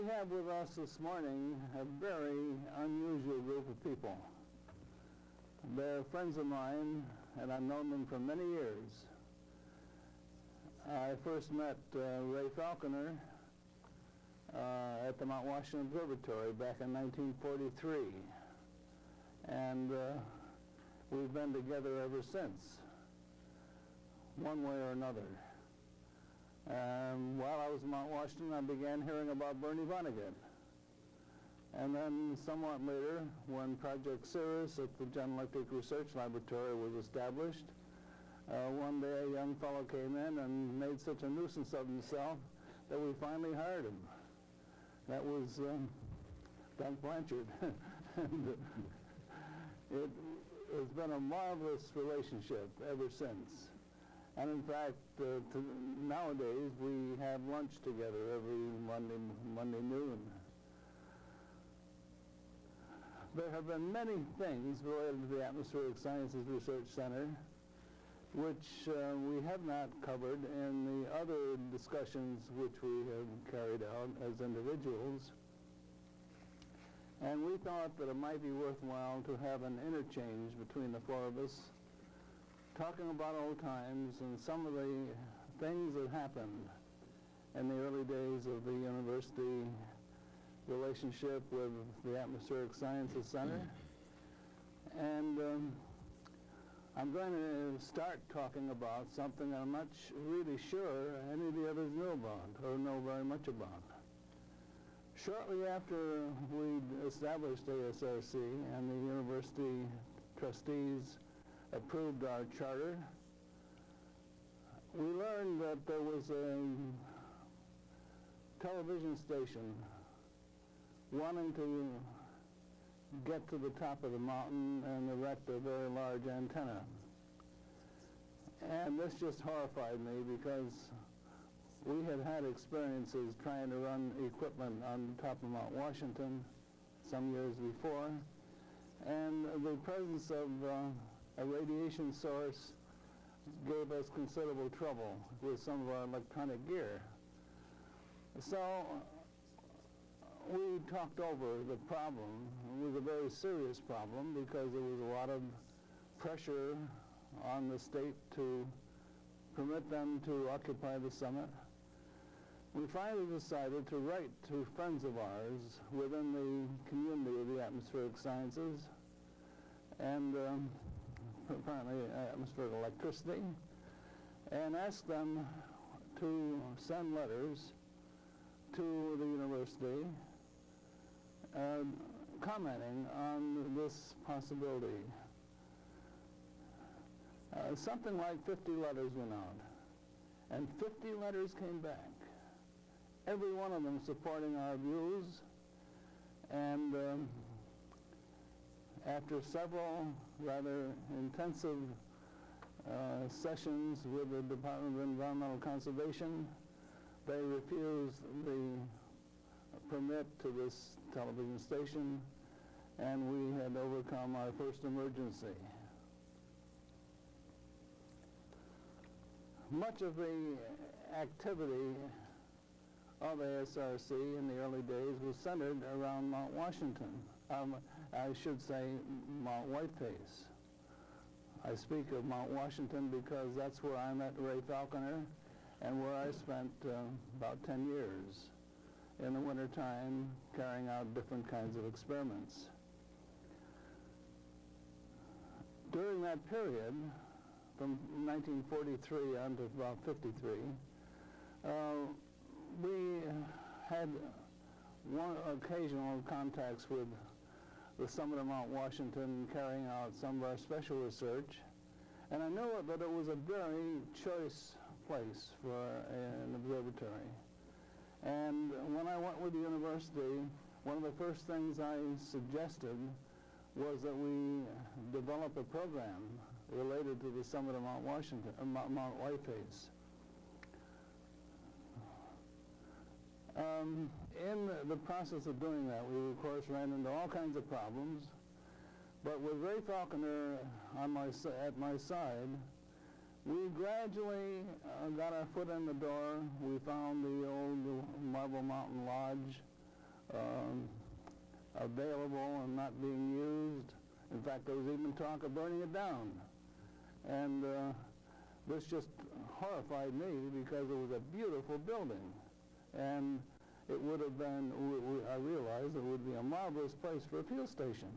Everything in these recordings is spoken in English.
have with us this morning a very unusual group of people. They're friends of mine, and I've known them for many years. I first met Ray Falconer at the Mount Washington Observatory back in 1943, and we've been together ever since, one way or another. While I was at Mount Washington, I began hearing about Bernie Vonnegut. And then somewhat later, when Project Cirrus at the General Electric Research Laboratory was established, one day a young fellow came in and made such a nuisance of himself that we finally hired him. That was Doug Blanchard. And it has been a marvelous relationship ever since. And in fact, nowadays we have lunch together every Monday noon. There have been many things related to the Atmospheric Sciences Research Center which we have not covered in the other discussions which we have carried out as individuals. And we thought that it might be worthwhile to have an interchange between the four of us, talking about old times and some of the things that happened in the early days of the university relationship with the Atmospheric Sciences Center. And I'm going to start talking about something I'm not really sure any of the others knew about or know very much about. Shortly after we established ASRC and the university trustees approved our charter, we learned that there was a television station wanting to get to the top of the mountain and erect a very large antenna. And this just horrified me because we had had experiences trying to run equipment on the top of Mount Washington some years before, and the presence of a radiation source gave us considerable trouble with some of our electronic gear. So we talked over the problem. It was a very serious problem because there was a lot of pressure on the state to permit them to occupy the summit. We finally decided to write to friends of ours within the community of the atmospheric sciences and apparently atmospheric electricity, and ask them to send letters to the university commenting on this possibility. Something like 50 letters went out, and 50 letters came back, every one of them supporting our views. And after several rather intensive sessions with the Department of Environmental Conservation, they refused the permit to this television station, and we had overcome our first emergency. Much of the activity of ASRC in the early days was centered around Mount Washington. I should say Mount Whiteface. I speak of Mount Washington because that's where I met Ray Falconer and where I spent about 10 years in the wintertime carrying out different kinds of experiments. During that period, from 1943 on to about 53, we had one occasional contacts with the summit of Mount Washington carrying out some of our special research, and I knew that it was a very choice place for an observatory. And when I went with the university, one of the first things I suggested was that we develop a program related to the summit of Mount Washington, Mount Whiteface. In the process of doing that, we of course ran into all kinds of problems, but with Ray Falconer at my side, we gradually got our foot in the door. We found the old Marble Mountain Lodge available and not being used. In fact, there was even talk of burning it down. And this just horrified me because it was a beautiful building. And it would have been, I realized it would be a marvelous place for a fuel station.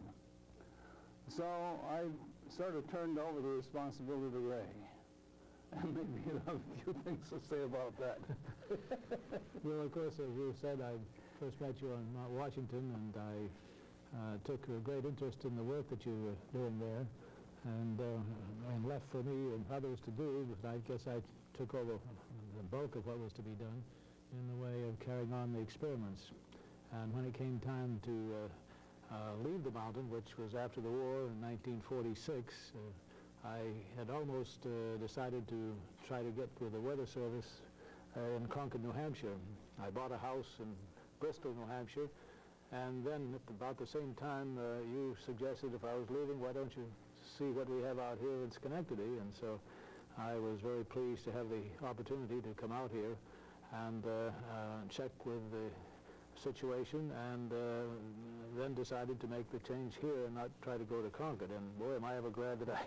So I sort of turned over the responsibility to Ray. And maybe you have a few things to say about that. Well, of course, as you said, I first met you on Mount Washington, and I took a great interest in the work that you were doing there, and left for me and others to do, but I guess I took over the bulk of what was to be done in the way of carrying on the experiments. And when it came time to leave the mountain, which was after the war in 1946, I had almost decided to try to get with the Weather Service in Concord, New Hampshire. I bought a house in Bristol, New Hampshire, and then at about the same time you suggested if I was leaving, why don't you see what we have out here in Schenectady? And so I was very pleased to have the opportunity to come out here and check with the situation, and then decided to make the change here and not try to go to Concord. And boy, am I ever glad that I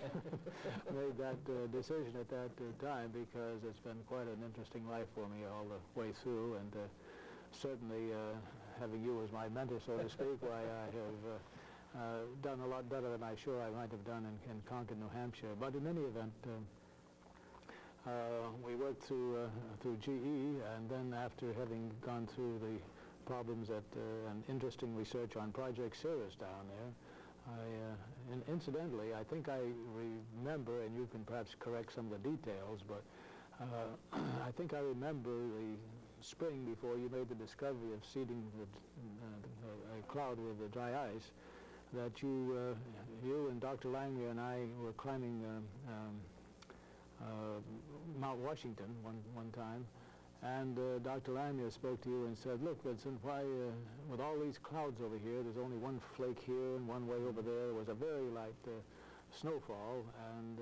made that decision at that time, because it's been quite an interesting life for me all the way through, and certainly having you as my mentor, so to speak, why I have done a lot better than I sure I might have done in Concord, New Hampshire. But in any event, we worked through GE, and then after having gone through the problems and interesting research on Project Cirrus down there, and incidentally, I think I remember, and you can perhaps correct some of the details, but I think I remember the spring before you made the discovery of seeding a cloud with the dry ice, that you and Dr. Langley and I were climbing Mount Washington one time, and Dr. Lamier spoke to you and said, look, Vincent, why, with all these clouds over here, there's only one flake here and one way over there. There was a very light snowfall, and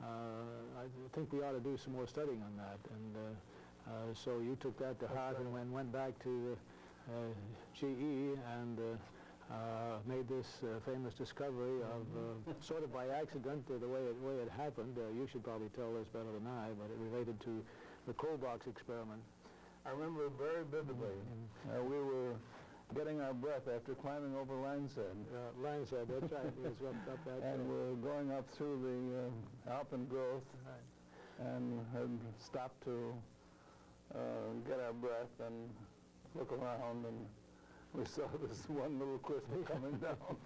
I think we ought to do some more studying on that. And so you took that to heart and went back to GE and made this famous discovery of, sort of by accident, the way it happened. You should probably tell this better than I, but it related to the coal box experiment. I remember it very vividly. We were getting our breath after climbing over Langshead. Langshead, that's right. It was up that and we're going up through the Alpengrowth, right, and had stopped to get our breath and look around, and we saw this one little crystal coming down.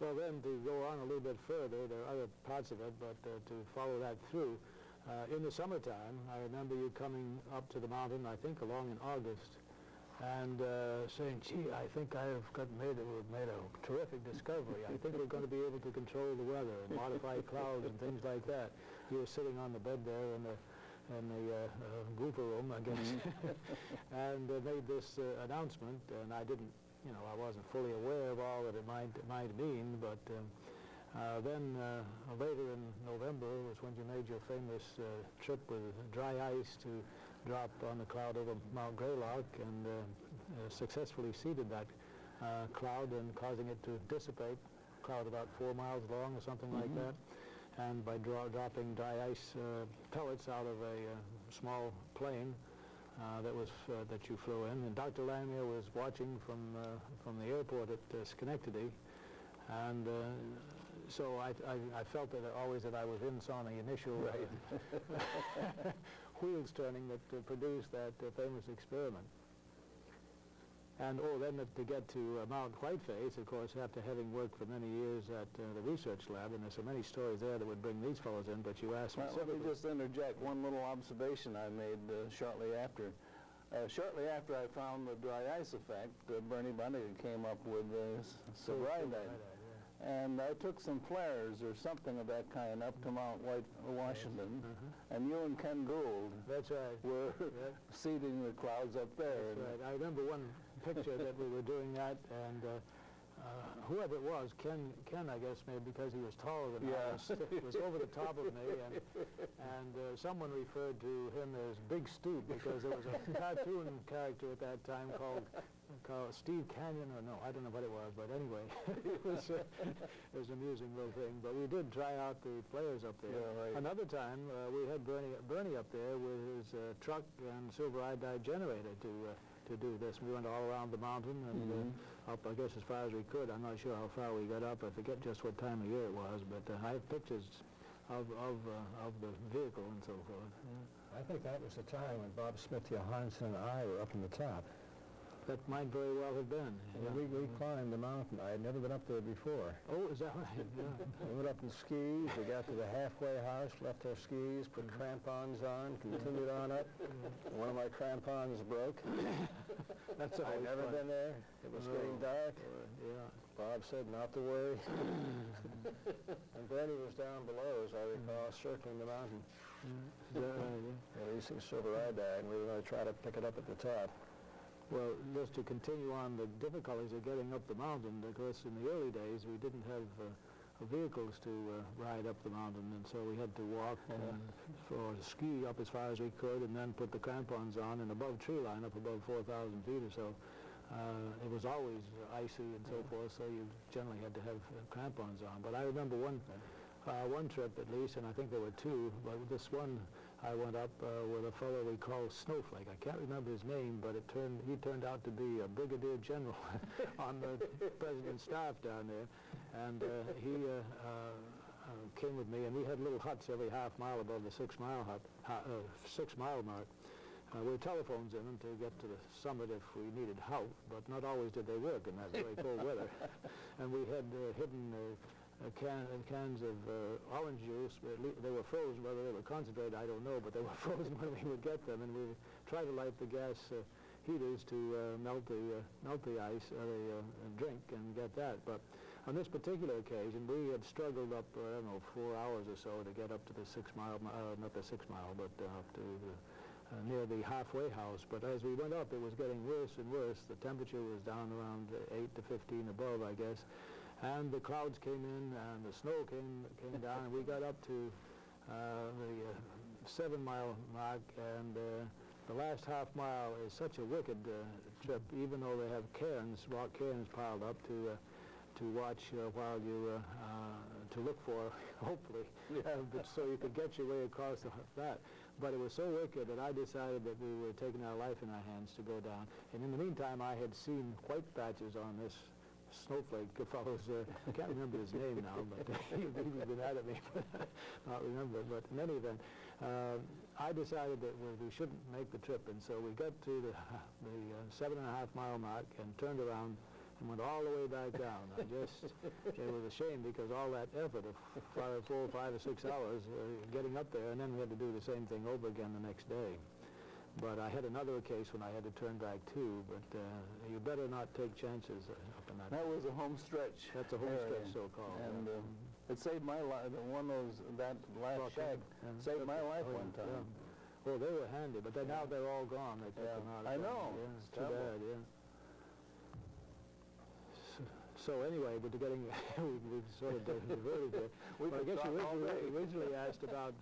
Well, then to go on a little bit further, there are other parts of it, but to follow that through, in the summertime, I remember you coming up to the mountain, I think along in August, and saying, gee, I think I've made a terrific discovery. I think we're going to be able to control the weather and modify clouds and things like that. You were sitting on the bed there in the grouper room, I guess, and made this announcement, and I didn't, I wasn't fully aware of all that it might mean, but then later in November was when you made your famous trip with dry ice to drop on the cloud over Mount Greylock, and successfully seeded that cloud and causing it to dissipate, cloud about 4 miles long or something like that, and by dropping dry ice pellets out of a small plane that you flew in. And Dr. Lamier was watching from the airport at Schenectady, and so I felt that always that I was in on the initial wheels turning that produced that famous experiment. And then to get to Mount Whiteface, of course, after having worked for many years at the research lab, and there's so many stories there that would bring these fellows in, but you asked me. Let me just interject one little observation I made shortly after. Shortly after I found the dry ice effect, Bernie Bunnigan came up with sobriety. And I took some flares or something of that kind up to Mount Washington, and you and Ken Gould were seeding the clouds up there. That's right. I remember one picture that we were doing that, and whoever it was, Ken, I guess, maybe because he was taller than I was over the top of me, and someone referred to him as Big Stoop because there was a cartoon character at that time called Steve Canyon, or no, I don't know what it was, but anyway, it was an amusing little thing. But we did try out the players up there. Yeah, right. Another time, we had Bernie up there with his truck and silver iodide generator to do this. We went all around the mountain and up, I guess, as far as we could. I'm not sure how far we got up. I forget just what time of year it was, but I have pictures of the vehicle and so forth. I think that was the time when Bob Smith, Johansen, and I were up on the top. That might very well have been. Yeah. We climbed the mountain. I had never been up there before. Oh, is that right? Yeah. We went up in skis. We got to the halfway house, left our skis, put crampons on, continued on up. One of my crampons broke. That's I'd never been there. It was getting dark. Yeah. Bob said not to worry. And Bernie was down below, as I recall, circling the mountain. Releasing silver iodide, and we were going to try to pick it up at the top. Well, just to continue on the difficulties of getting up the mountain, of course, in the early days, we didn't have vehicles to ride up the mountain, and so we had to walk or ski up as far as we could, and then put the crampons on, and above tree line, up above 4,000 feet or so. It was always icy and so forth, so you generally had to have crampons on. But I remember one trip at least, and I think there were two, but this one I went up with a fellow we call Snowflake. I can't remember his name, but he turned out to be a brigadier general on the president's staff down there, and he came with me, and we had little huts every half mile above the 6 mile mark. With telephones in them to get to the summit if we needed help, but not always did they work in that very cold weather. And we had hidden cans of orange juice. They were frozen, whether they were concentrated, I don't know, but they were frozen when we would get them, and we tried to light the gas heaters to melt the ice, the drink, and get that. But on this particular occasion, we had struggled up, I don't know, 4 hours or so to get up to the 6 mile, not the 6 mile, but up to near the halfway house. But as we went up, it was getting worse and worse. The temperature was down around 8 to 15 above, I guess. And the clouds came in, and the snow came down, and we got up to the 7 mile mark, and the last half mile is such a wicked trip, even though they have rock cairns piled up to watch while you to look for, hopefully, so you could get your way across that. But it was so wicked that I decided that we were taking our life in our hands to go down. And in the meantime, I had seen white patches on this Snowflake fellow's, I can't remember his name now, but he'd been at me, not remember it. But in any event, I decided that we shouldn't make the trip, and so we got to the 7.5 mile mark and turned around and went all the way back down. It was a shame because all that effort of 4, 5, or 6 hours getting up there, and then we had to do the same thing over again the next day. But I had another case when I had to turn back too, but you better not take chances up in that. That was a home stretch. That's a home stretch, so-called. And it saved my life. One of those, that last shack saved my life one time. Yeah. Well, they were handy, but now they're all gone. They took them out. I know. Yeah, it's too bad, yeah. So anyway, but getting, we've sort of diverted there. I guess you originally asked about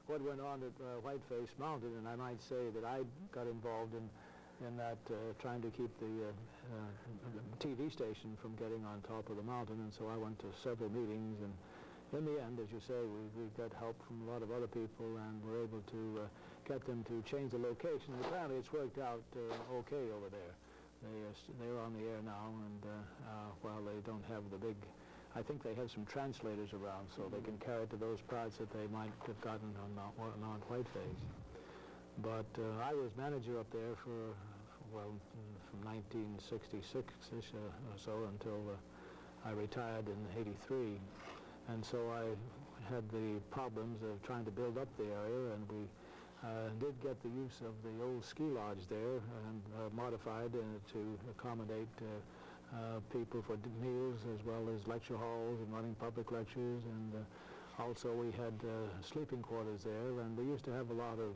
what went on at Whiteface Mountain, and I might say that I got involved in that trying to keep the TV station from getting on top of the mountain, and so I went to several meetings, and in the end, as you say, we got help from a lot of other people, and were able to get them to change the location. And apparently it's worked out okay over there. They're on the air now, and while they don't have the big, I think they have some translators around, so they can carry it to those parts that they might have gotten on Mount Whiteface. But I was manager up there from 1966-ish or so until I retired in '83, and so I had the problems of trying to build up the area, and we did get the use of the old ski lodge there and modified to accommodate people for meals as well as lecture halls and running public lectures, and also we had sleeping quarters there, and we used to have a lot of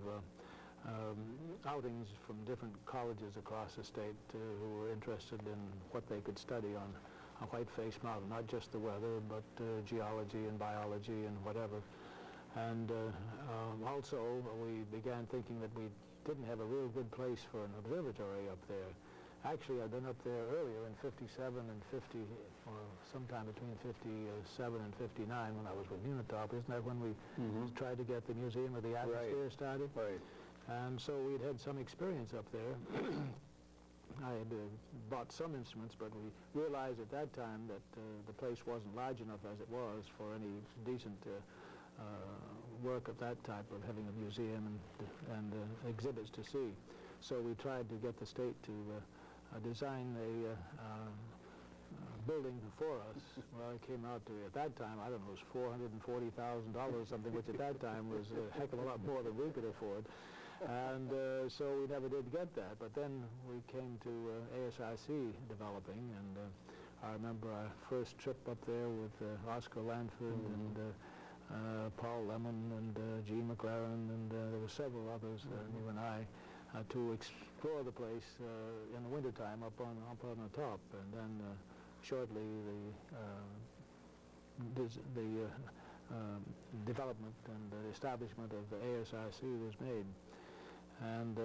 outings from different colleges across the state who were interested in what they could study on a white-faced mountain, not just the weather, but geology and biology and whatever. And also, we began thinking that we didn't have a real good place for an observatory up there. Actually, I'd been up there earlier in 57 and 50, or sometime between 57 and 59 when I was with Unitop. Isn't that when we tried to get the Museum of the Atmosphere started? Right. And so we'd had some experience up there. I had bought some instruments, but we realized at that time that the place wasn't large enough as it was for any decent work of that type, of having a museum and exhibits to see. So we tried to get the state to design a building for us. Well, it came out to, at that time, I don't know, it was $440,000, something, which at that time was a heck of a lot more than we could afford. And so we never did get that. But then we came to ASRC developing, and I remember our first trip up there with Oscar Lanford and Paul Lemon and Gene McLaren, and there were several others, you and I, to explore the place in the wintertime up on the top. And then shortly the development and the establishment of the ASRC was made. And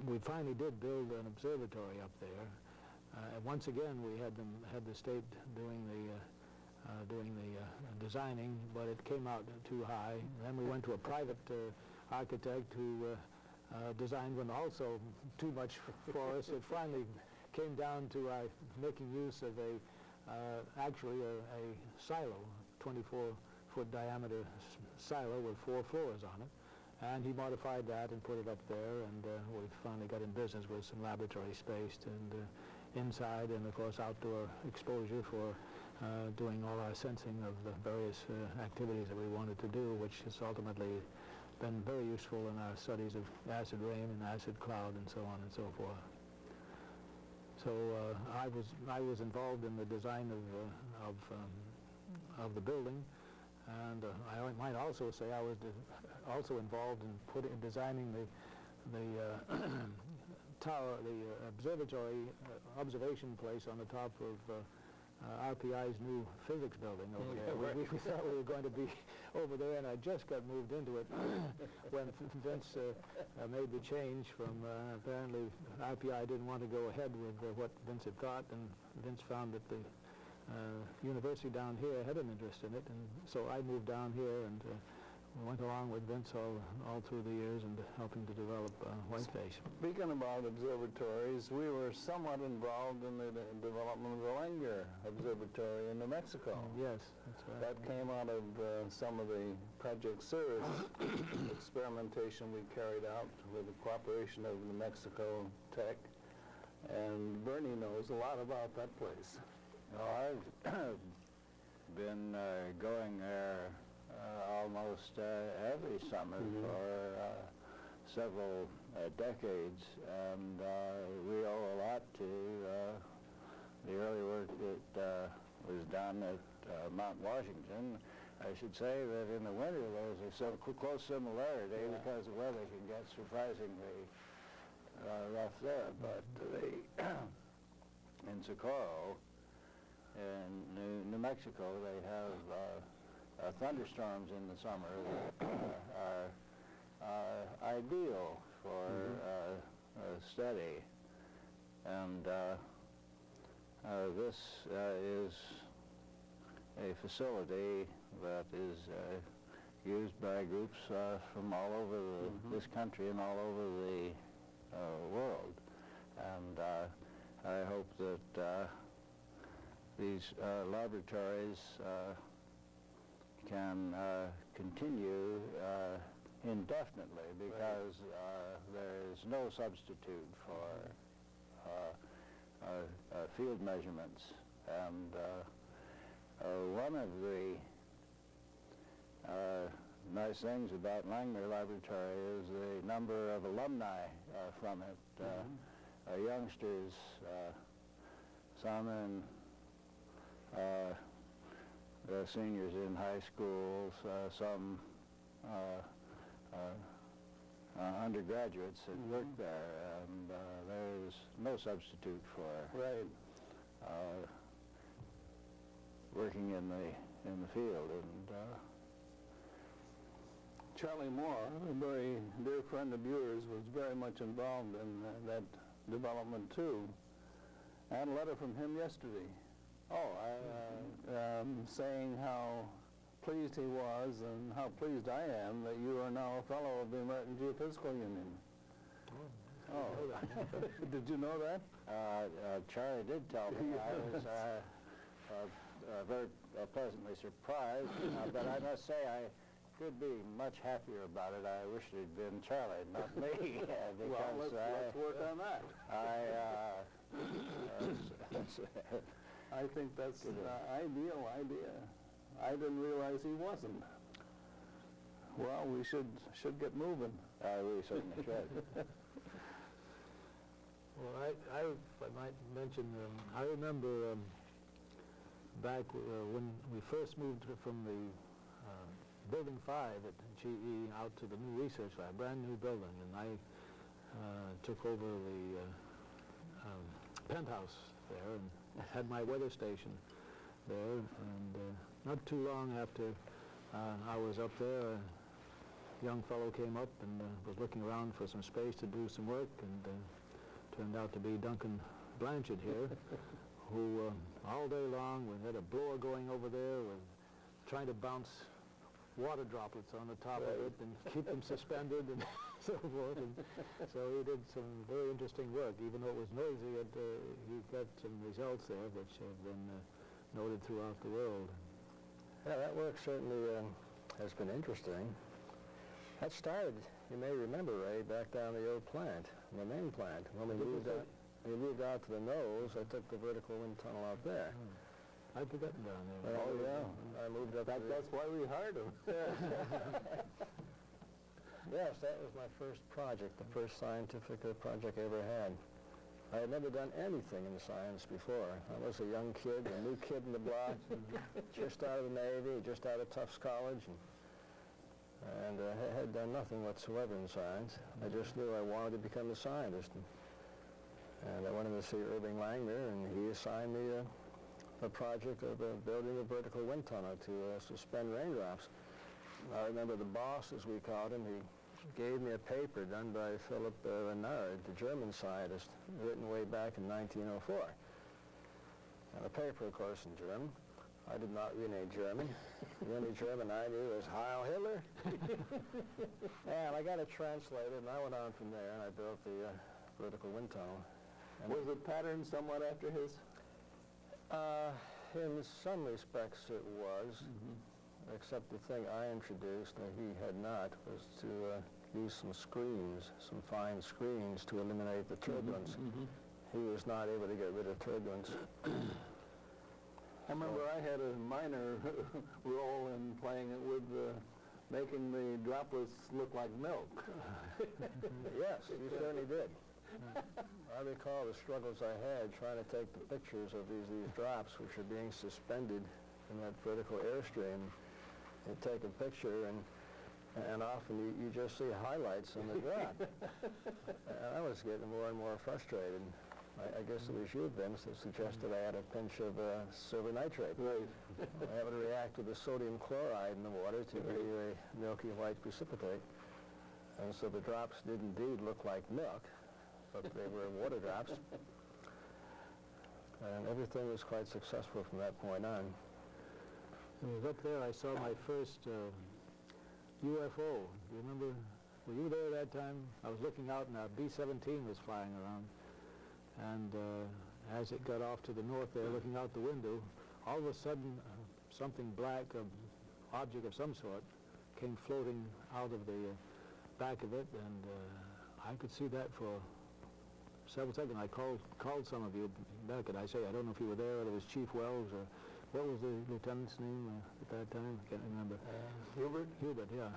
we finally did build an observatory up there. Once again, we had the state doing the designing, but it came out too high. Then we went to a private architect who designed one also too much for us. It finally came down to making use of actually a silo, 24-foot diameter silo with 4 floors on it. And he modified that and put it up there, and we finally got in business with some laboratory space and inside, and of course outdoor exposure for doing all our sensing of the various activities that we wanted to do, which has ultimately been very useful in our studies of acid rain and acid cloud and so on and so forth. So I was involved in the design of the building, and I might also say I was also involved in designing the tower, the observatory observation place on the top of RPI's new physics building over there. We thought we were going to be over there, and I just got moved into it when Vince made the change from, apparently RPI didn't want to go ahead with what Vince had thought, and Vince found that the university down here had an interest in it, and so I moved down here and went along with Vince all through the years and helping to develop Whiteface. Speaking about observatories, we were somewhat involved in the development of the Langer Observatory in New Mexico. Yes, that's right. That came out of some of the Project Cirrus experimentation we carried out with the cooperation of New Mexico Tech. And Bernie knows a lot about that place. I've been going there almost every summer for several decades, and we owe a lot to the early work that was done at Mount Washington. I should say that in the winter there's a close similarity because the weather can get surprisingly rough there, but in Socorro, in New Mexico, they have thunderstorms in the summer that are ideal for study. And this is a facility that is used by groups from all over this country and all over the world. And I hope that these laboratories can continue indefinitely, because there is no substitute for field measurements. And one of the nice things about Langmuir Laboratory is the number of alumni from it, youngsters, some in seniors in high schools, some undergraduates that work there, and there's no substitute for working in the field. And Charlie Moore, a very dear friend of yours, was very much involved in that development too. I had a letter from him yesterday. Saying how pleased he was and how pleased I am that you are now a fellow of the American Geophysical Union. Did you know that? Charlie did tell me. I was very pleasantly surprised, but I must say I could be much happier about it. I wish it had been Charlie, not me. Well, let's work on that. I think that's an ideal idea. I didn't realize he wasn't. Well, we should get moving. We certainly should. Well, I might mention, I remember back when we first moved from the Building 5 at GE out to the new research lab, brand new building, and I took over the penthouse there and had my weather station there, and not too long after I was up there, a young fellow came up and was looking around for some space to do some work, and turned out to be Duncan Blanchard here, who all day long we had a blower going over there with trying to bounce water droplets on the top of it and keep them suspended and so forth. And so he did some very interesting work. Even though it was noisy, he got some results there which have been noted throughout the world. Yeah, that work certainly has been interesting. That started, you may remember, Ray, back down the old plant, the main plant. When we moved out to the nose, I took the vertical wind tunnel out there. I've forgotten down there. Oh, yeah. I moved up That's why we hired him. Yes, that was my first project, the first scientific project I ever had. I had never done anything in science before. I was a young kid, a new kid in the block, just out of the Navy, just out of Tufts College, and had done nothing whatsoever in science. I just knew I wanted to become a scientist. And I went in to see Irving Langmuir, and he assigned me a project of building a vertical wind tunnel to suspend raindrops. I remember the boss, as we called him, he gave me a paper done by Philip Renard, the German scientist, written way back in 1904. And the paper, of course, in German. I did not read any German. The only German I knew was Heil Hitler. And I got it translated, and I went on from there, and I built the vertical wind tunnel. And was it patterned somewhat after his? In some respects it was, except the thing I introduced that he had not was to use some screens, some fine screens to eliminate the turbulence. He was not able to get rid of turbulence. I remember I had a minor role in playing it with making the droplets look like milk. Yes, you certainly did. I recall the struggles I had trying to take the pictures of these drops which are being suspended in that vertical airstream. You take a picture and often you just see highlights on the drop. And I was getting more and more frustrated. I guess it was you, Vince, that suggested I add a pinch of silver nitrate. Right. I would react with the sodium chloride in the water to give you a milky white precipitate. And so the drops did indeed look like milk, but they were water drops. And everything was quite successful from that point on. I was up there, I saw my first UFO. Do you remember? Were you there that time? I was looking out and a B-17 was flying around. And as it got off to the north there, looking out the window, all of a sudden something black, an object of some sort, came floating out of the back of it, and I could see that for several seconds. I called some of you back, and I say, I don't know if you were there, or it was Chief Wells, or what was the lieutenant's name at that time? I can't remember. Hubert? Hubert, yeah.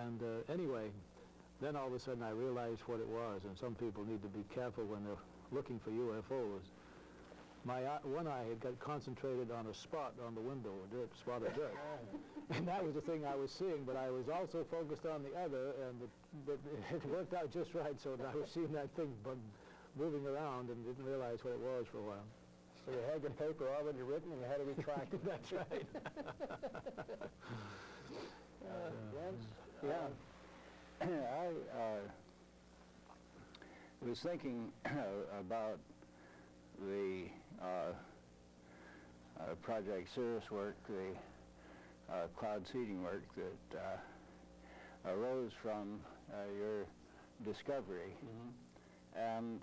And anyway, then all of a sudden I realized what it was, and some people need to be careful when they're looking for UFOs. My one eye had got concentrated on a spot on the window, a spot of dirt. And that was the thing I was seeing, but I was also focused on the other, and it worked out just right, so that I was seeing that thing moving around and didn't realize what it was for a while. So you had your paper already written and you had to retract it. That's right. Jens? Yeah. I was thinking about the Project Cirrus work, the cloud seeding work that arose from your discovery. And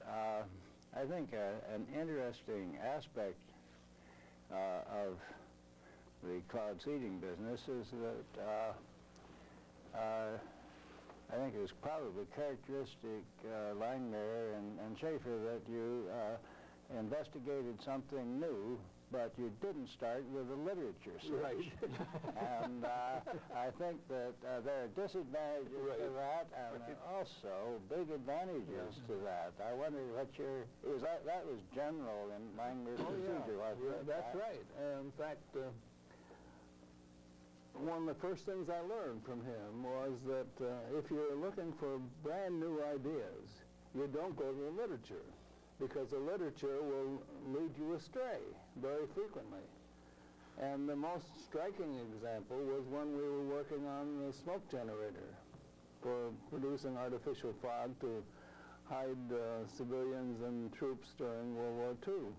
I think an interesting aspect of the cloud seeding business is that I think it was probably characteristic, Langmuir and Schaefer, that you investigated something new, but you didn't start with a literature search. Right. And I think that there are disadvantages to that, and also big advantages to that. I wonder what your that was general in Langmuir's procedure, wasn't it? That's right. In fact, one of the first things I learned from him was that if you're looking for brand new ideas, you don't go to the literature, because the literature will lead you astray very frequently. And the most striking example was when we were working on the smoke generator for producing artificial fog to hide civilians and troops during World War II.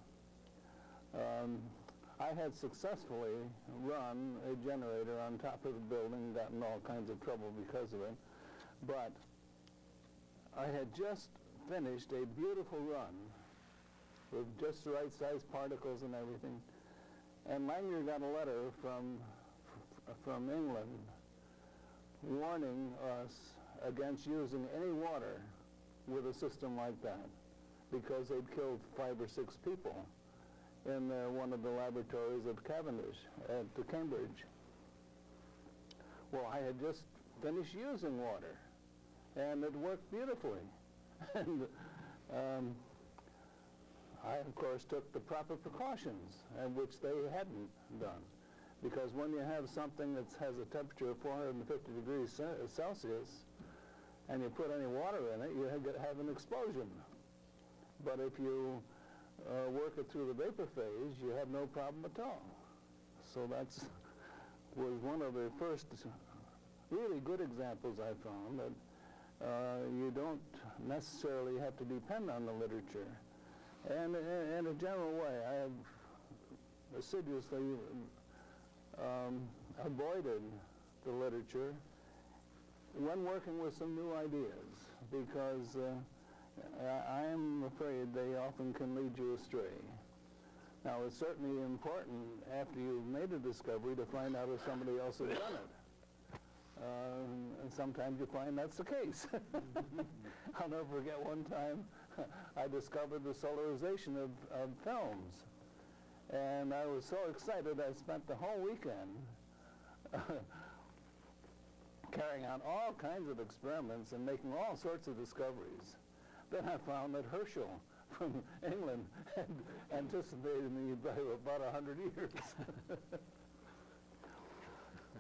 I had successfully run a generator on top of the building, gotten all kinds of trouble because of it, but I had just finished a beautiful run with just the right size particles and everything, and Langmuir got a letter from England warning us against using any water with a system like that, because they'd killed 5 or 6 people in one of the laboratories at Cavendish, at Cambridge. Well, I had just finished using water, and it worked beautifully. And I, of course, took the proper precautions, and which they hadn't done. Because when you have something that has a temperature of 450 degrees Celsius, and you put any water in it, you have an explosion. But if you work it through the vapor phase, you have no problem at all. So that's was one of the first really good examples I found that you don't necessarily have to depend on the literature. And in a general way, I have assiduously avoided the literature when working with some new ideas, because I am afraid they often can lead you astray. Now, it's certainly important after you've made a discovery to find out if somebody else has done it. And sometimes you find that's the case. I'll never forget one time I discovered the solarization of films. And I was so excited I spent the whole weekend carrying out all kinds of experiments and making all sorts of discoveries. Then I found that Herschel from England had anticipated me by about 100 years.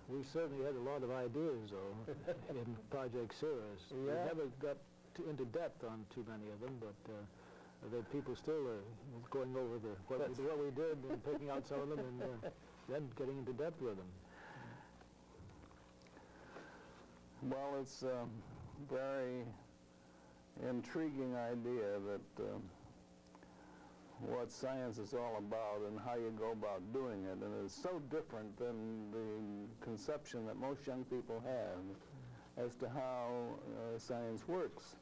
We certainly had a lot of ideas, though, in Project Cirrus. We never got into depth on too many of them, but the people still are going over what we did and picking out some of them and then getting into depth with them. Well, it's a very intriguing idea that what science is all about and how you go about doing it, and it's so different than the conception that most young people have as to how science works.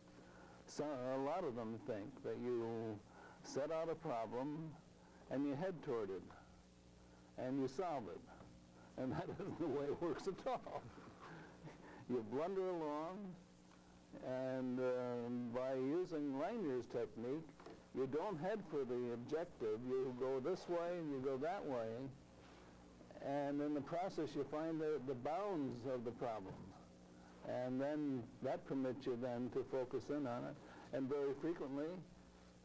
So a lot of them think that you set out a problem and you head toward it and you solve it, and that isn't the way it works at all. You blunder along, and by using Langmuir's technique, you don't head for the objective. You go this way and you go that way, and in the process you find the bounds of the problem, and then that permits you then to focus in on it. And very frequently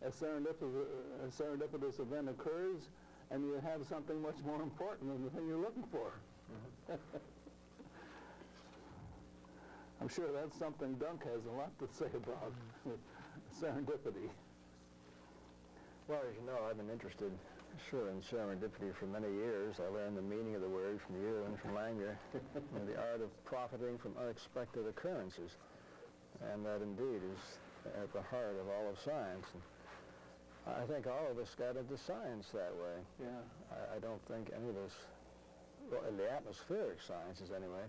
a serendipitous event occurs, and you have something much more important than the thing you're looking for. I'm sure that's something Dunk has a lot to say about, serendipity. Well, as you know, I've been interested Sure, in serendipity for many years, I learned the meaning of the word from you and from Langer, and the art of profiting from unexpected occurrences. And that indeed is at the heart of all of science. And I think all of us got into science that way. Yeah. I don't think any of us, well, in the atmospheric sciences anyway,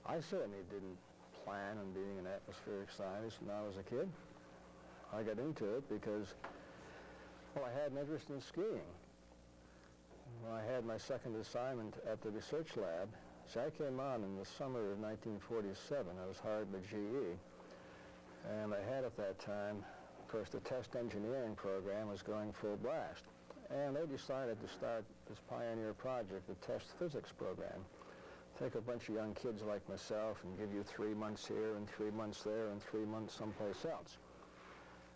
I certainly didn't plan on being an atmospheric scientist when I was a kid. I got into it because, well, I had an interest in skiing. When I had my second assignment at the research lab, so I came on in the summer of 1947. I was hired by GE. And I had at that time, of course, the test engineering program was going full blast. And they decided to start this pioneer project, the test physics program. Take a bunch of young kids like myself and give you 3 months here and 3 months there and 3 months someplace else.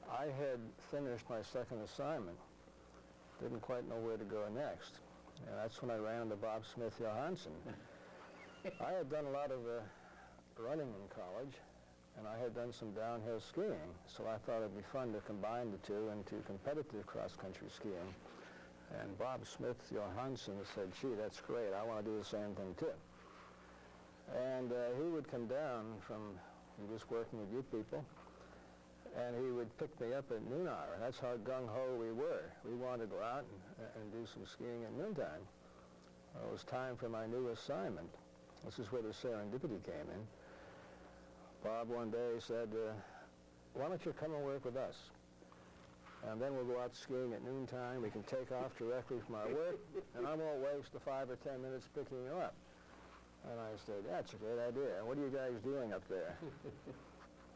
I had finished my second assignment, didn't quite know where to go next. And that's when I ran into Bob Smith Johansson. I had done a lot of running in college, and I had done some downhill skiing, so I thought it'd be fun to combine the two into competitive cross-country skiing. And Bob Smith Johansson said, gee, that's great, I want to do the same thing too. And he would come down from, he was working with you people, and he would pick me up at noon hour. That's how gung-ho we were. We wanted to go out and do some skiing at noontime. It was time for my new assignment. This is where the serendipity came in. Bob one day said, why don't you come and work with us? And then we'll go out skiing at noontime. We can take off directly from our work, and I won't waste the 5 or 10 minutes picking you up. And I said, that's a great idea. What are you guys doing up there?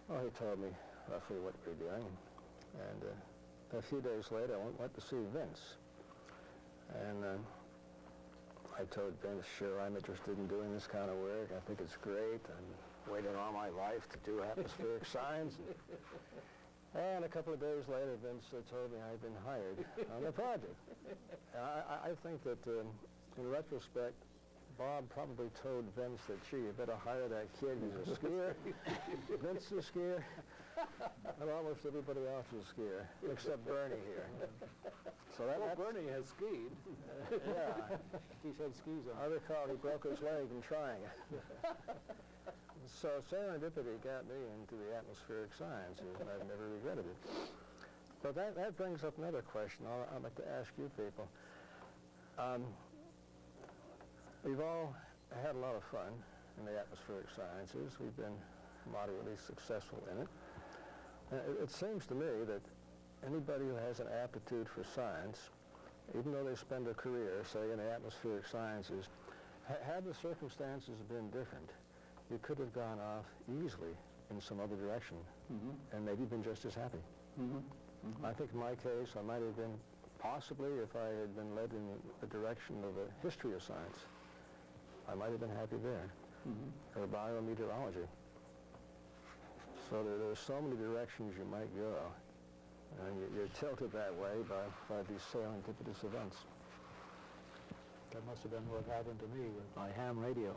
Well, he told me roughly what we're doing. And a few days later, I went to see Vince. And I told Vince, sure, I'm interested in doing this kind of work. I think it's great. I'm waiting all my life to do atmospheric science. And a couple of days later, Vince told me I'd been hired on the project. And I think that, in retrospect, Bob probably told Vince that, gee, you better hire that kid. He's a skier. Vince is a skier. And almost everybody else is a skier, except Bernie here. So Well, Bernie has skied. yeah. He's had skis on. I recall he broke his leg in trying it. So serendipity got me into the atmospheric sciences, and I've never regretted it. But that brings up another question I'd like to ask you people. We've all had a lot of fun in the atmospheric sciences. We've been moderately successful in it. It seems to me that anybody who has an aptitude for science, even though they spend a career, say, in the atmospheric sciences, had the circumstances been different, you could have gone off easily in some other direction and maybe been just as happy. I think in my case, I might have been, possibly if I had been led in the direction of a history of science, I might have been happy there, or biometeorology. So there's so many directions you might go, and you're tilted that way by these serendipitous events. That must have been what happened to me with my ham radio.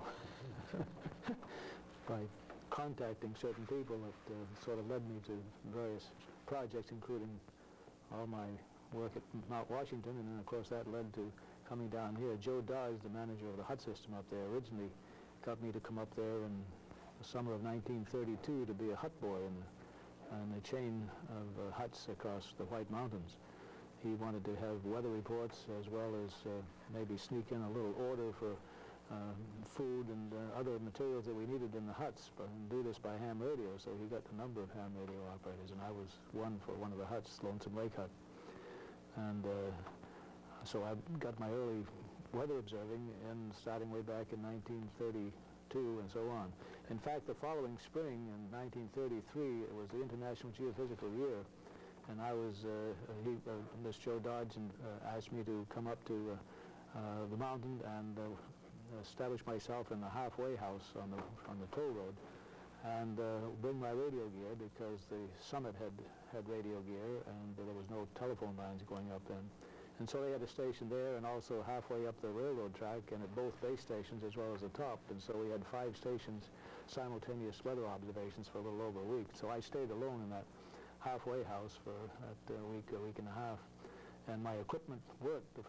By contacting certain people, it sort of led me to various projects, including all my work at Mount Washington, and then of course that led to coming down here. Joe Dodge, the manager of the Hut system up there, originally got me to come up there in the summer of 1932 to be a hut boy in the chain of huts across the White Mountains. He wanted to have weather reports as well as maybe sneak in a little order for food and other materials that we needed in the huts, and do this by ham radio. So he got a number of ham radio operators, and I was one for one of the huts, Lonesome Lake Hut. And so I got my early weather observing starting way back in 1932 and so on. In fact, the following spring in 1933, it was the International Geophysical Year, and I was, Miss Joe Dodge asked me to come up to the mountain and establish myself in the halfway house on the toll road and bring my radio gear, because the summit had radio gear and there was no telephone lines going up then. And so they had a station there and also halfway up the railroad track and at both base stations as well as the top. And so we had 5 stations, simultaneous weather observations for a little over a week. So I stayed alone in that halfway house for a week and a half. and my equipment worked the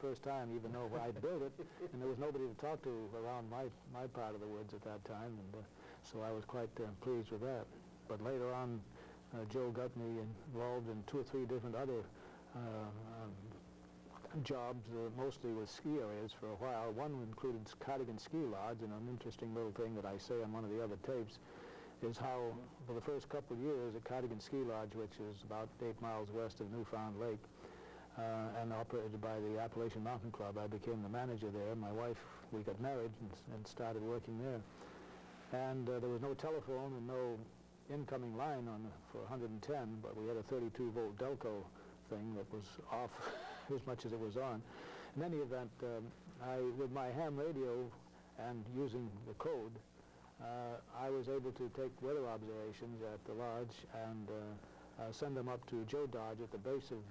first time, even though I built it, and there was nobody to talk to around my part of the woods at that time, and so I was quite pleased with that. But later on, Joe got me involved in 2 or 3 different other jobs, mostly with ski areas for a while. One included Cardigan Ski Lodge, and an interesting little thing that I say on one of the other tapes is how, for the first couple of years at Cardigan Ski Lodge, which is about 8 miles west of Newfound Lake, and operated by the Appalachian Mountain Club, I became the manager there. My wife, we got married and started working there. And there was no telephone and no incoming line for 110, but we had a 32-volt Delco thing that was off as much as it was on. In any event, with my ham radio and using the code, I was able to take weather observations at the lodge and send them up to Joe Dodge at the base of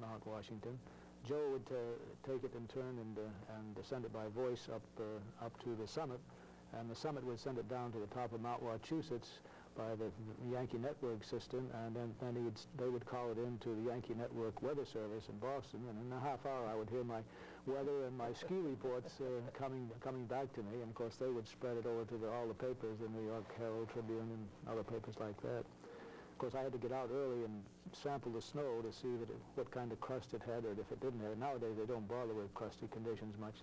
Mount Washington. Joe would take it in turn and send it by voice up to the summit, and the summit would send it down to the top of Mount Wachusett by the Yankee Network system, and then they would call it into the Yankee Network Weather Service in Boston, and in a half hour I would hear my weather and my ski reports coming back to me, and of course they would spread it over to all the papers, the New York Herald Tribune and other papers like that. Of course I had to get out early and sample the snow to see what kind of crust it had or if it didn't have. Nowadays they don't bother with crusty conditions much,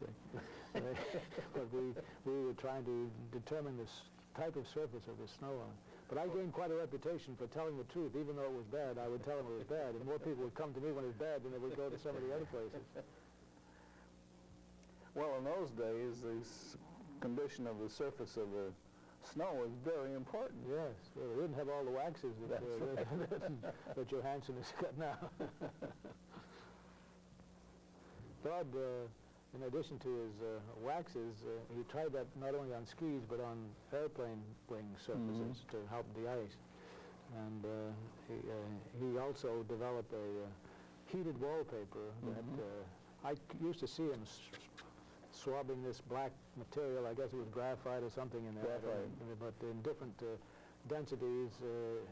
but we were trying to determine this type of surface of the snow on. But I gained quite a reputation for telling the truth. Even though it was bad, I would tell them it was bad, and more people would come to me when it was bad than they would go to some of the other places. Well, in those days, the condition of the surface of the snow was very important. Yes, well, they didn't have all the waxes that Johansson has got now. Todd, in addition to his waxes, he tried that not only on skis but on airplane wing surfaces to help the ice. And he also developed a heated wallpaper that I used to see him swabbing this black material. I guess it was graphite or something in there, but in different densities.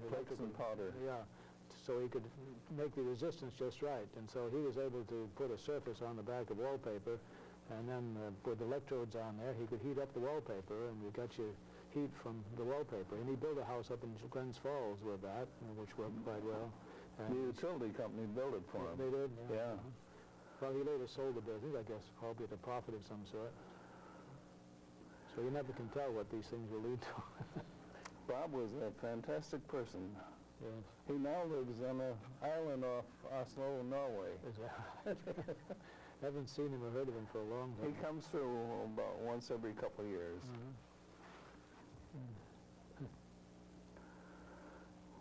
Flakes and powder. Yeah. So he could make the resistance just right, and so he was able to put a surface on the back of wallpaper, and then with electrodes on there, he could heat up the wallpaper, and you got your heat from the wallpaper. And he built a house up in Glens Falls with that, which worked quite well. And the utility company built it for him. They did? Yeah. Well, he later sold the business, I guess, probably at a profit of some sort. So you never can tell what these things will lead to. Bob was a fantastic person. Yes. He now lives on an island off Oslo, Norway. Haven't seen him or heard of him for a long time. He comes through about once every couple of years.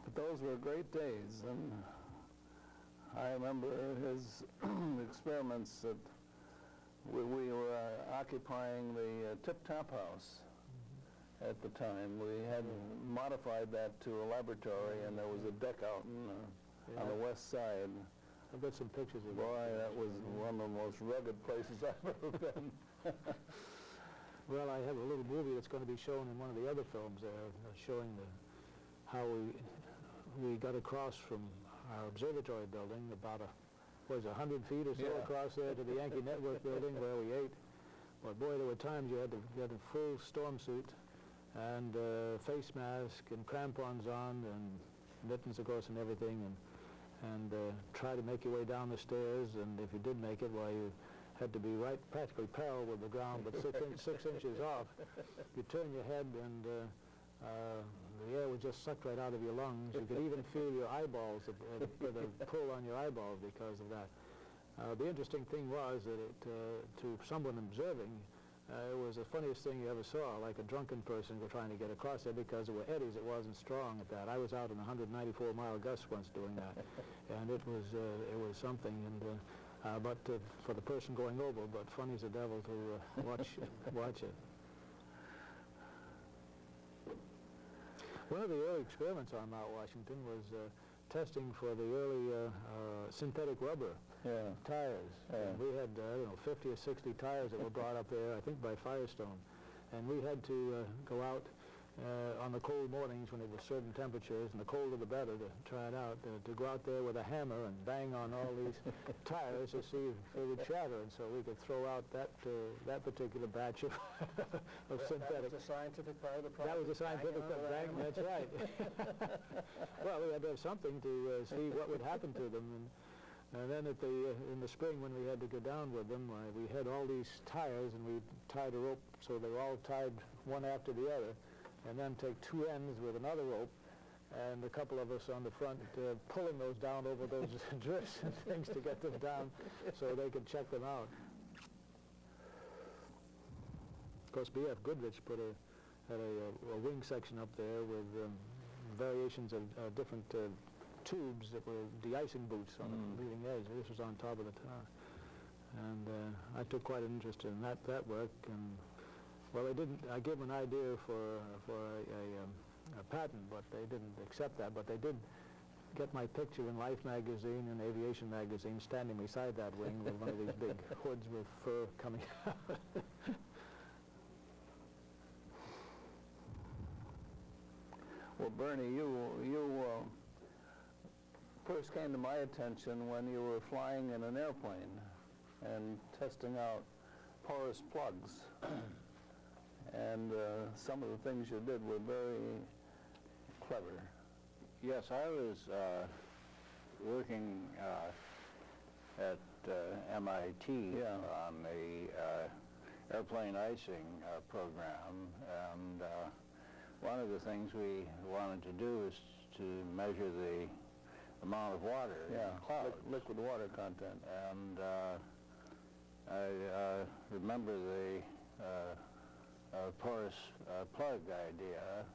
But those were great days, and I remember his experiments that we were occupying the Tip-Top House at the time. We had modified that to a laboratory, and there was a deck out on the west side. I've got some pictures of it. Boy, that was one of the most rugged places I've ever been. Well, I have a little movie that's going to be shown in one of the other films there, showing how we got across from our observatory building, about 100 feet or so across there to the Yankee Network building where we ate. But boy, there were times you had a full storm suit and face mask and crampons on and mittens, of course, and everything, and try to make your way down the stairs. And if you did make it, well, you had to be practically parallel with the ground, but 6 inches off. You turn your head, and the air would just suck right out of your lungs. You could even feel your eyeballs, the pull on your eyeballs because of that. The interesting thing was that to someone observing, it was the funniest thing you ever saw, like a drunken person trying to get across there because there were eddies. It wasn't strong at that. I was out in 194-mile gusts once doing that, and it was something. And but for the person going over, but funny as a devil to watch it. One of the early experiments on Mount Washington was testing for the early synthetic rubber tires. And we had, I don't know, 50 or 60 tires that were brought up there, I think by Firestone. And we had to go out on the cold mornings when it was certain temperatures, and the colder the better to try it out, to go out there with a hammer and bang on all these tires to see if they would shatter, and so we could throw out that particular batch of, of synthetic. That was the scientific part of the project? That was the scientific part, that's right. Well, we had to have something to see what would happen to them. And then in the spring when we had to go down with them, we had all these tires, and we tied a rope so they were all tied one after the other, and then take two ends with another rope, and a couple of us on the front pulling those down over those drifts and things to get them down so they could check them out. Of course, B.F. Goodrich had a wing section up there with variations of different tubes that were de-icing boots on the leading edge. This was on top of the tower. And I took quite an interest in that work. And well, I gave them an idea for a patent, but they didn't accept that. But they did get my picture in Life magazine and Aviation magazine standing beside that wing with one of these big hoods with fur coming out. Well, Bernie, you first came to my attention when you were flying in an airplane and testing out porous plugs. And some of the things you did were very clever. Yes, I was working at MIT on the airplane icing program, and one of the things we wanted to do is to measure the amount of water in clouds. Liquid water content. And I remember the porous plug idea,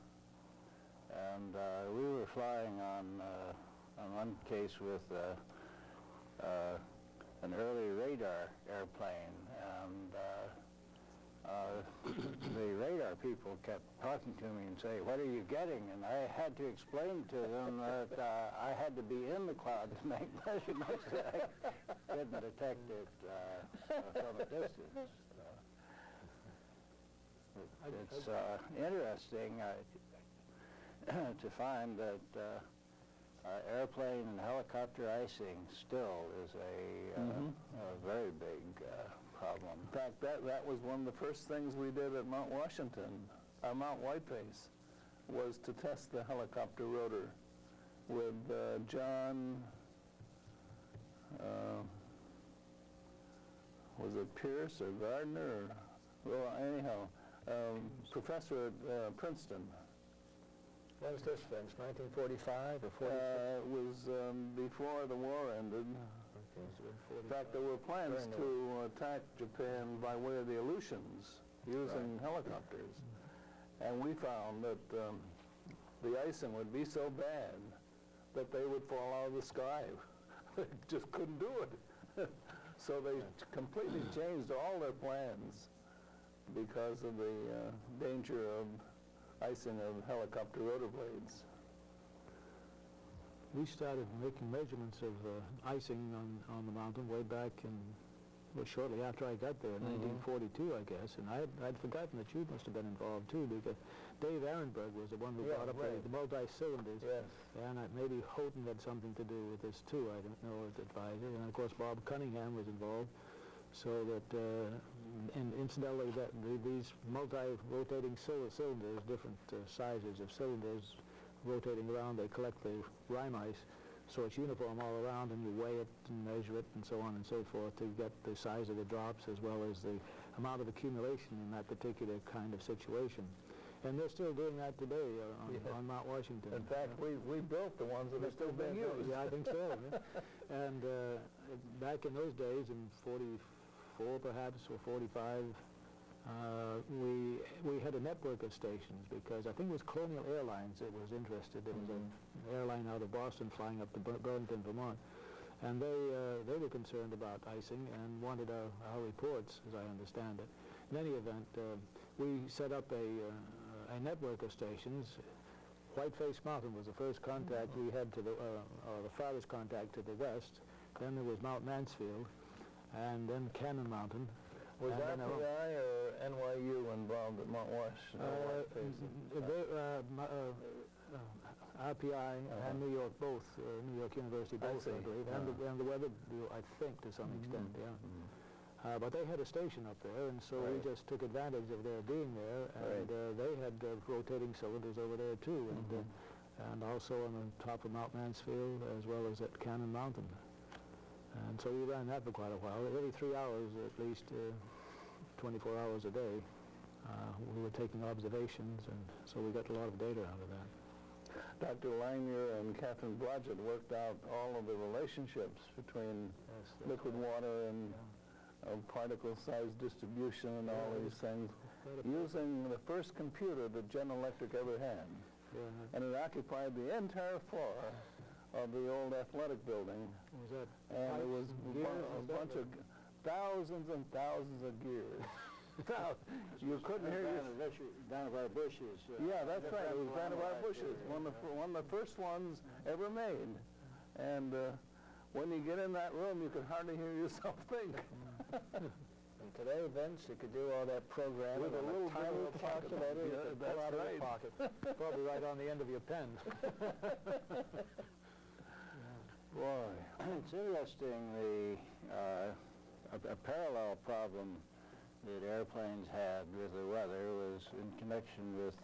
and we were flying on one case with an early radar airplane, and the radar people kept talking to me and say, "What are you getting?" And I had to explain to them that I had to be in the cloud to make measurements. I couldn't detect it from a distance. It's interesting to find that airplane and helicopter icing still is a very big problem. In fact, that was one of the first things we did at Mount Washington, Mount Whiteface, was to test the helicopter rotor with John, was it Pierce or Gardner? Well, anyhow, professor at Princeton. When was this, Vince? 1945 or 46? It was before the war ended. In fact, there were plans to attack Japan by way of the Aleutians using helicopters. And we found that the icing would be so bad that they would fall out of the sky. They just couldn't do it. So they completely changed all their plans because of the danger of icing of helicopter rotor blades. We started making measurements of icing on the mountain way back shortly after I got there in 1942, I guess. And I'd forgotten that you must have been involved too, because Dave Ehrenberg was the one who brought up the multi-cylinders. Yes. And maybe Houghton had something to do with this too, I don't know, as advisor. And of course Bob Cunningham was involved. So that, and incidentally, these multi-rotating cylinders, different sizes of cylinders rotating around, they collect the rime ice, so it's uniform all around, and you weigh it and measure it and so on and so forth to get the size of the drops as well as the amount of accumulation in that particular kind of situation. And they're still doing that today on Mount Washington. In fact, we built the ones that are still being used. Yeah, I think so. Yeah. And back in those days, in 44 perhaps, or 45, we had a network of stations, because I think it was Colonial Airlines that was interested. There was an airline out of Boston flying up to Burlington, Vermont. And they were concerned about icing and wanted our reports, as I understand it. In any event, we set up a network of stations. Whiteface Mountain was the first contact we had to the farthest contact to the west. Then there was Mount Mansfield, and then Cannon Mountain. Was And then RPI or NYU involved at Mount Washington? RPI and New York both, New York University both, I see. believe, and the Weather Bureau, I think, to some extent, yeah. But they had a station up there, and so we Right. just took advantage of their being there, and they had rotating cylinders over there too, and also on the top of Mount Mansfield as well as at Cannon Mountain. And so we ran that for quite a while. Every 3 hours, at least 24 hours a day, we were taking observations, and so we got a lot of data out of that. Dr. Langmuir and Catherine Blodgett worked out all of the relationships between liquid water and particle size distribution and all these things using the first computer that General Electric ever had. And it occupied the entire floor of the old athletic building. Was that And it was gears? a bunch of thousands and thousands of gears. You couldn't hear your... Vannevar Bush's. Yeah, that's right. It was Vannevar Bush's, one of the first ones ever made. And when you get in that room, you could hardly hear yourself think. And today, Vince, you could do all that programming With a on little tiny bit of a calculator you Yeah, could pull that's out of right. your pocket. Probably right on the end of your pen. Boy. It's interesting, a parallel problem that airplanes had with the weather was in connection with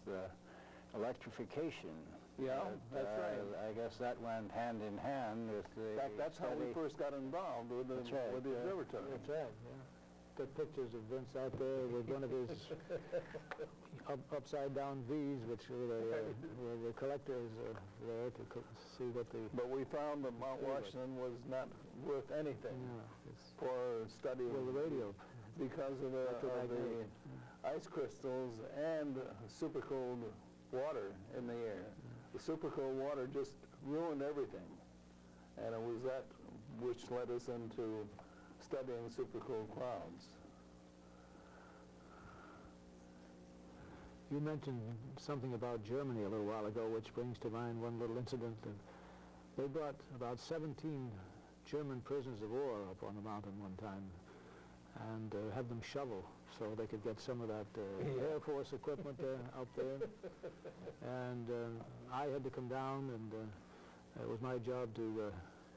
electrification. Yeah, But, that's right. I guess that went hand in hand with the In fact, that's how we study. first got involved with the, That's right. with the observatory. That's right, yeah. Got pictures of Vince out there with one of his upside down V's, which were the collectors there to see what the... But we found that Mount Washington was not worth anything it's for study well, the radio. because of the Electromagnetic. ice crystals and super cold water in the air. The super cold water just ruined everything. And it was that which led us into studying super cold clouds. You mentioned something about Germany a little while ago, which brings to mind one little incident. They brought about 17 German prisoners of war up on the mountain one time and had them shovel so they could get some of that Air Force equipment up there. And I had to come down, and it was my job to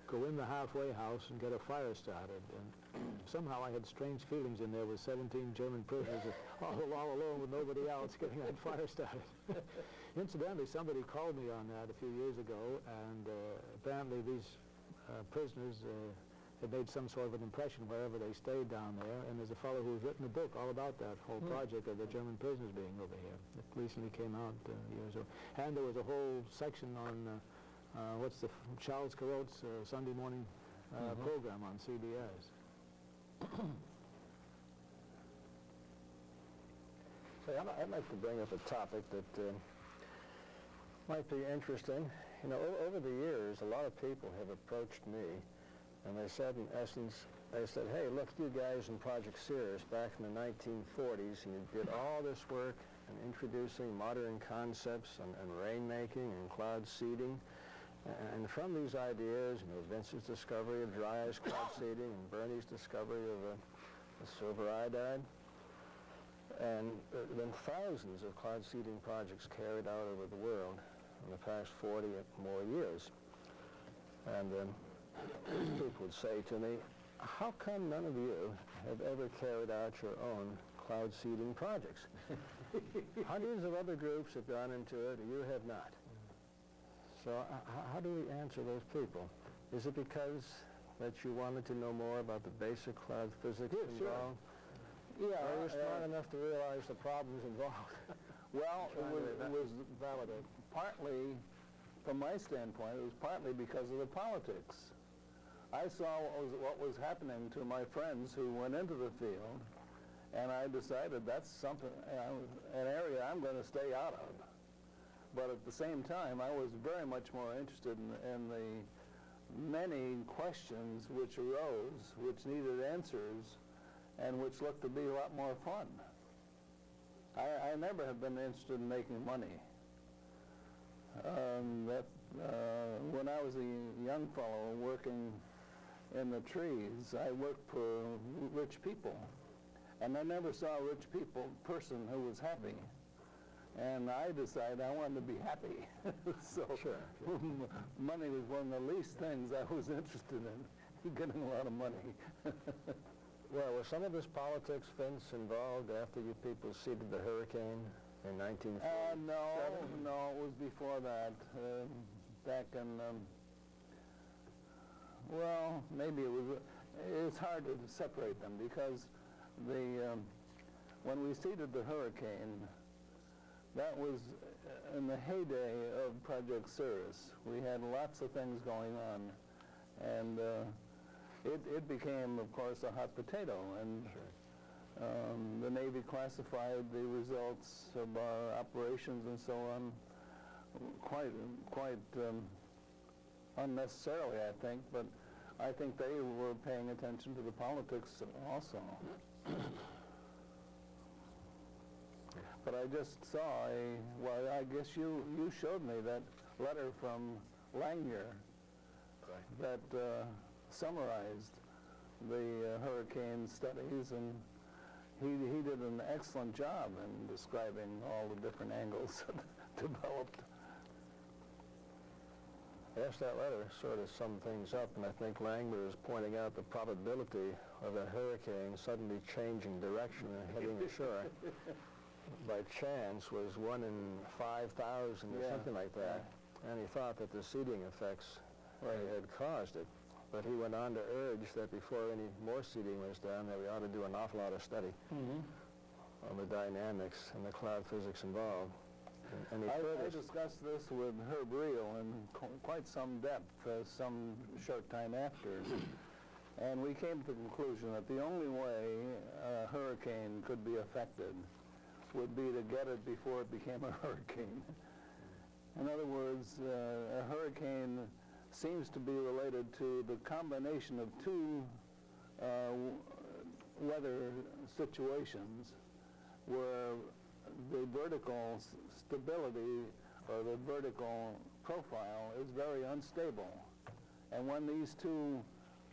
go in the halfway house and get a fire started. And somehow I had strange feelings in there with 17 German prisoners all alone with nobody else getting that fire started. Incidentally, somebody called me on that a few years ago, and apparently these prisoners had made some sort of an impression wherever they stayed down there, and there's a fellow who's written a book all about that whole project of the German prisoners being over here. It recently came out years ago. And there was a whole section on what's the Charles Carrott's Sunday morning program on CBS. So I'd like to bring up a topic that might be interesting. You know, over the years, a lot of people have approached me, and they said, in essence, they said, hey, look, you guys in Project Cirrus back in the 1940s, and you did all this work in introducing modern concepts and rainmaking and cloud seeding. And from these ideas, you know, Vince's discovery of dry ice cloud seeding and Bernie's discovery of the silver iodide, and then thousands of cloud seeding projects carried out over the world in the past 40 or more years. And people would say to me, how come none of you have ever carried out your own cloud seeding projects? Hundreds of other groups have gone into it, and you have not. So how do we answer those people? Is it because that you wanted to know more about the basic cloud physics involved? Yeah, Or you're smart enough to realize the problems involved? well, it was validate. partly, from my standpoint, it was partly because of the politics. I saw what was happening to my friends who went into the field, and I decided that's something, an area I'm going to stay out of. But at the same time, I was very much more interested in the many questions which arose, which needed answers, and which looked to be a lot more fun. I never have been interested in making money. When I was a young fellow working in the trees, I worked for rich people. And I never saw a rich person who was happy. And I decided I wanted to be happy. So Sure. money was one of the least things I was interested in, getting a lot of money. Well, was some of this politics, Vince, involved after you people seeded the hurricane in 1940? No, it was before that. Back in, well, maybe it was. It's hard to separate them because when we seeded the hurricane, that was in the heyday of Project Cirrus. We had lots of things going on, and it became, of course, a hot potato. And the Navy classified the results of our operations and so on quite unnecessarily, I think. But I think they were paying attention to the politics also. But I just saw well, I guess you showed me that letter from Langmuir that summarized the hurricane studies, and he did an excellent job in describing all the different angles that developed. Yes, that letter sort of summed things up, and I think Langmuir is pointing out the probability of a hurricane suddenly changing direction and heading ashore by chance was 1 in 5,000 or something like that. And he thought that the seeding effects had caused it. But he went on to urge that before any more seeding was done, that we ought to do an awful lot of study on the dynamics and the cloud physics involved. And I discussed this with Herb Reel in quite some depth some short time after. And we came to the conclusion that the only way a hurricane could be affected would be to get it before it became a hurricane. In other words, a hurricane seems to be related to the combination of two weather situations where the vertical stability or the vertical profile is very unstable. And when these two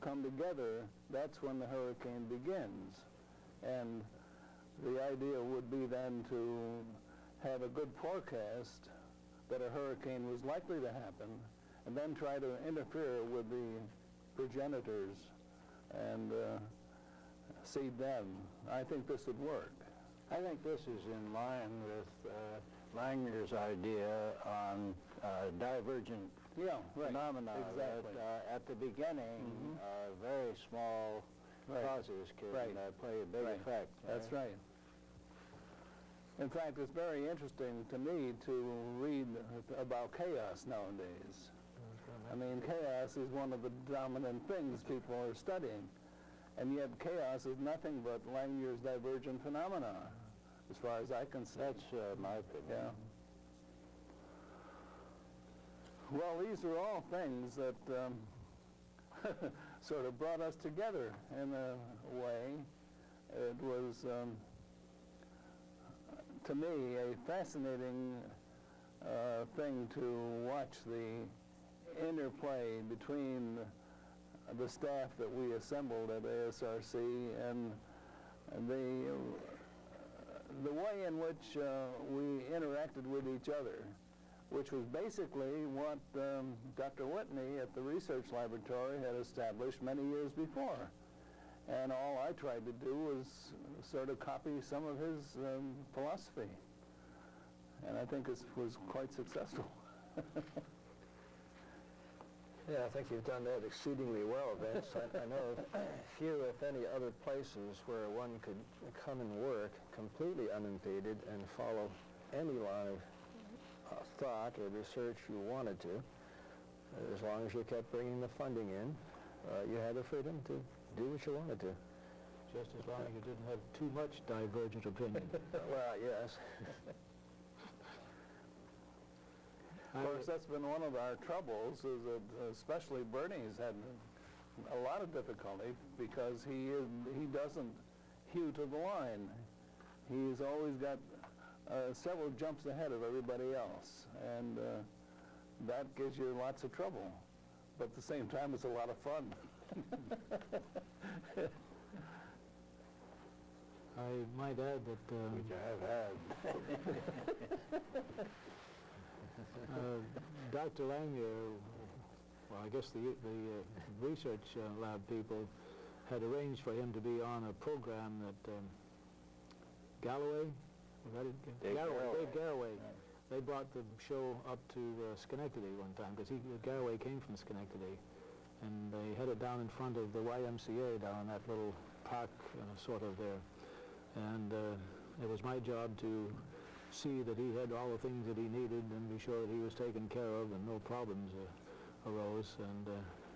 come together, that's when the hurricane begins. And the idea would be then to have a good forecast that a hurricane was likely to happen, and then try to interfere with the progenitors and seed them. I think this would work. I think this is in line with Langmuir's idea on divergent phenomena. Exactly. That, at the beginning, very small causes can play a big effect. That's right. In fact, it's very interesting to me to read about chaos nowadays. I mean, chaos is one of the dominant things people are studying. And yet chaos is nothing but Langmuir's divergent phenomena, as far as I can see. That's my opinion. Yeah. Well, these are all things that sort of brought us together in a way. It was, to me, a fascinating thing to watch the interplay between the staff that we assembled at ASRC and the way in which we interacted with each other, which was basically what Dr. Whitney at the research laboratory had established many years before. And all I tried to do was sort of copy some of his philosophy. And I think it was quite successful. Yeah, I think you've done that exceedingly well, Vince. I know of few, if any, other places where one could come and work completely unimpeded and follow any line of thought or research you wanted to. As long as you kept bringing the funding in, you had the freedom to do what you wanted to. Just as long as you didn't have too much divergent opinion. Well, yes. Of course, that's been one of our troubles, is that especially Bernie's had a lot of difficulty because he doesn't hew to the line. He's always got several jumps ahead of everybody else, and that gives you lots of trouble. But at the same time, it's a lot of fun. I might add that which I have had. Dr. Lanier, well, I guess the research lab people had arranged for him to be on a program that Galloway, was that it? Dave Garroway. Dave Garroway. Yeah. They brought the show up to Schenectady one time, because Garroway came from Schenectady, and they had it down in front of the YMCA down in that little park sort of there. And it was my job to see that he had all the things that he needed and be sure that he was taken care of and no problems arose. And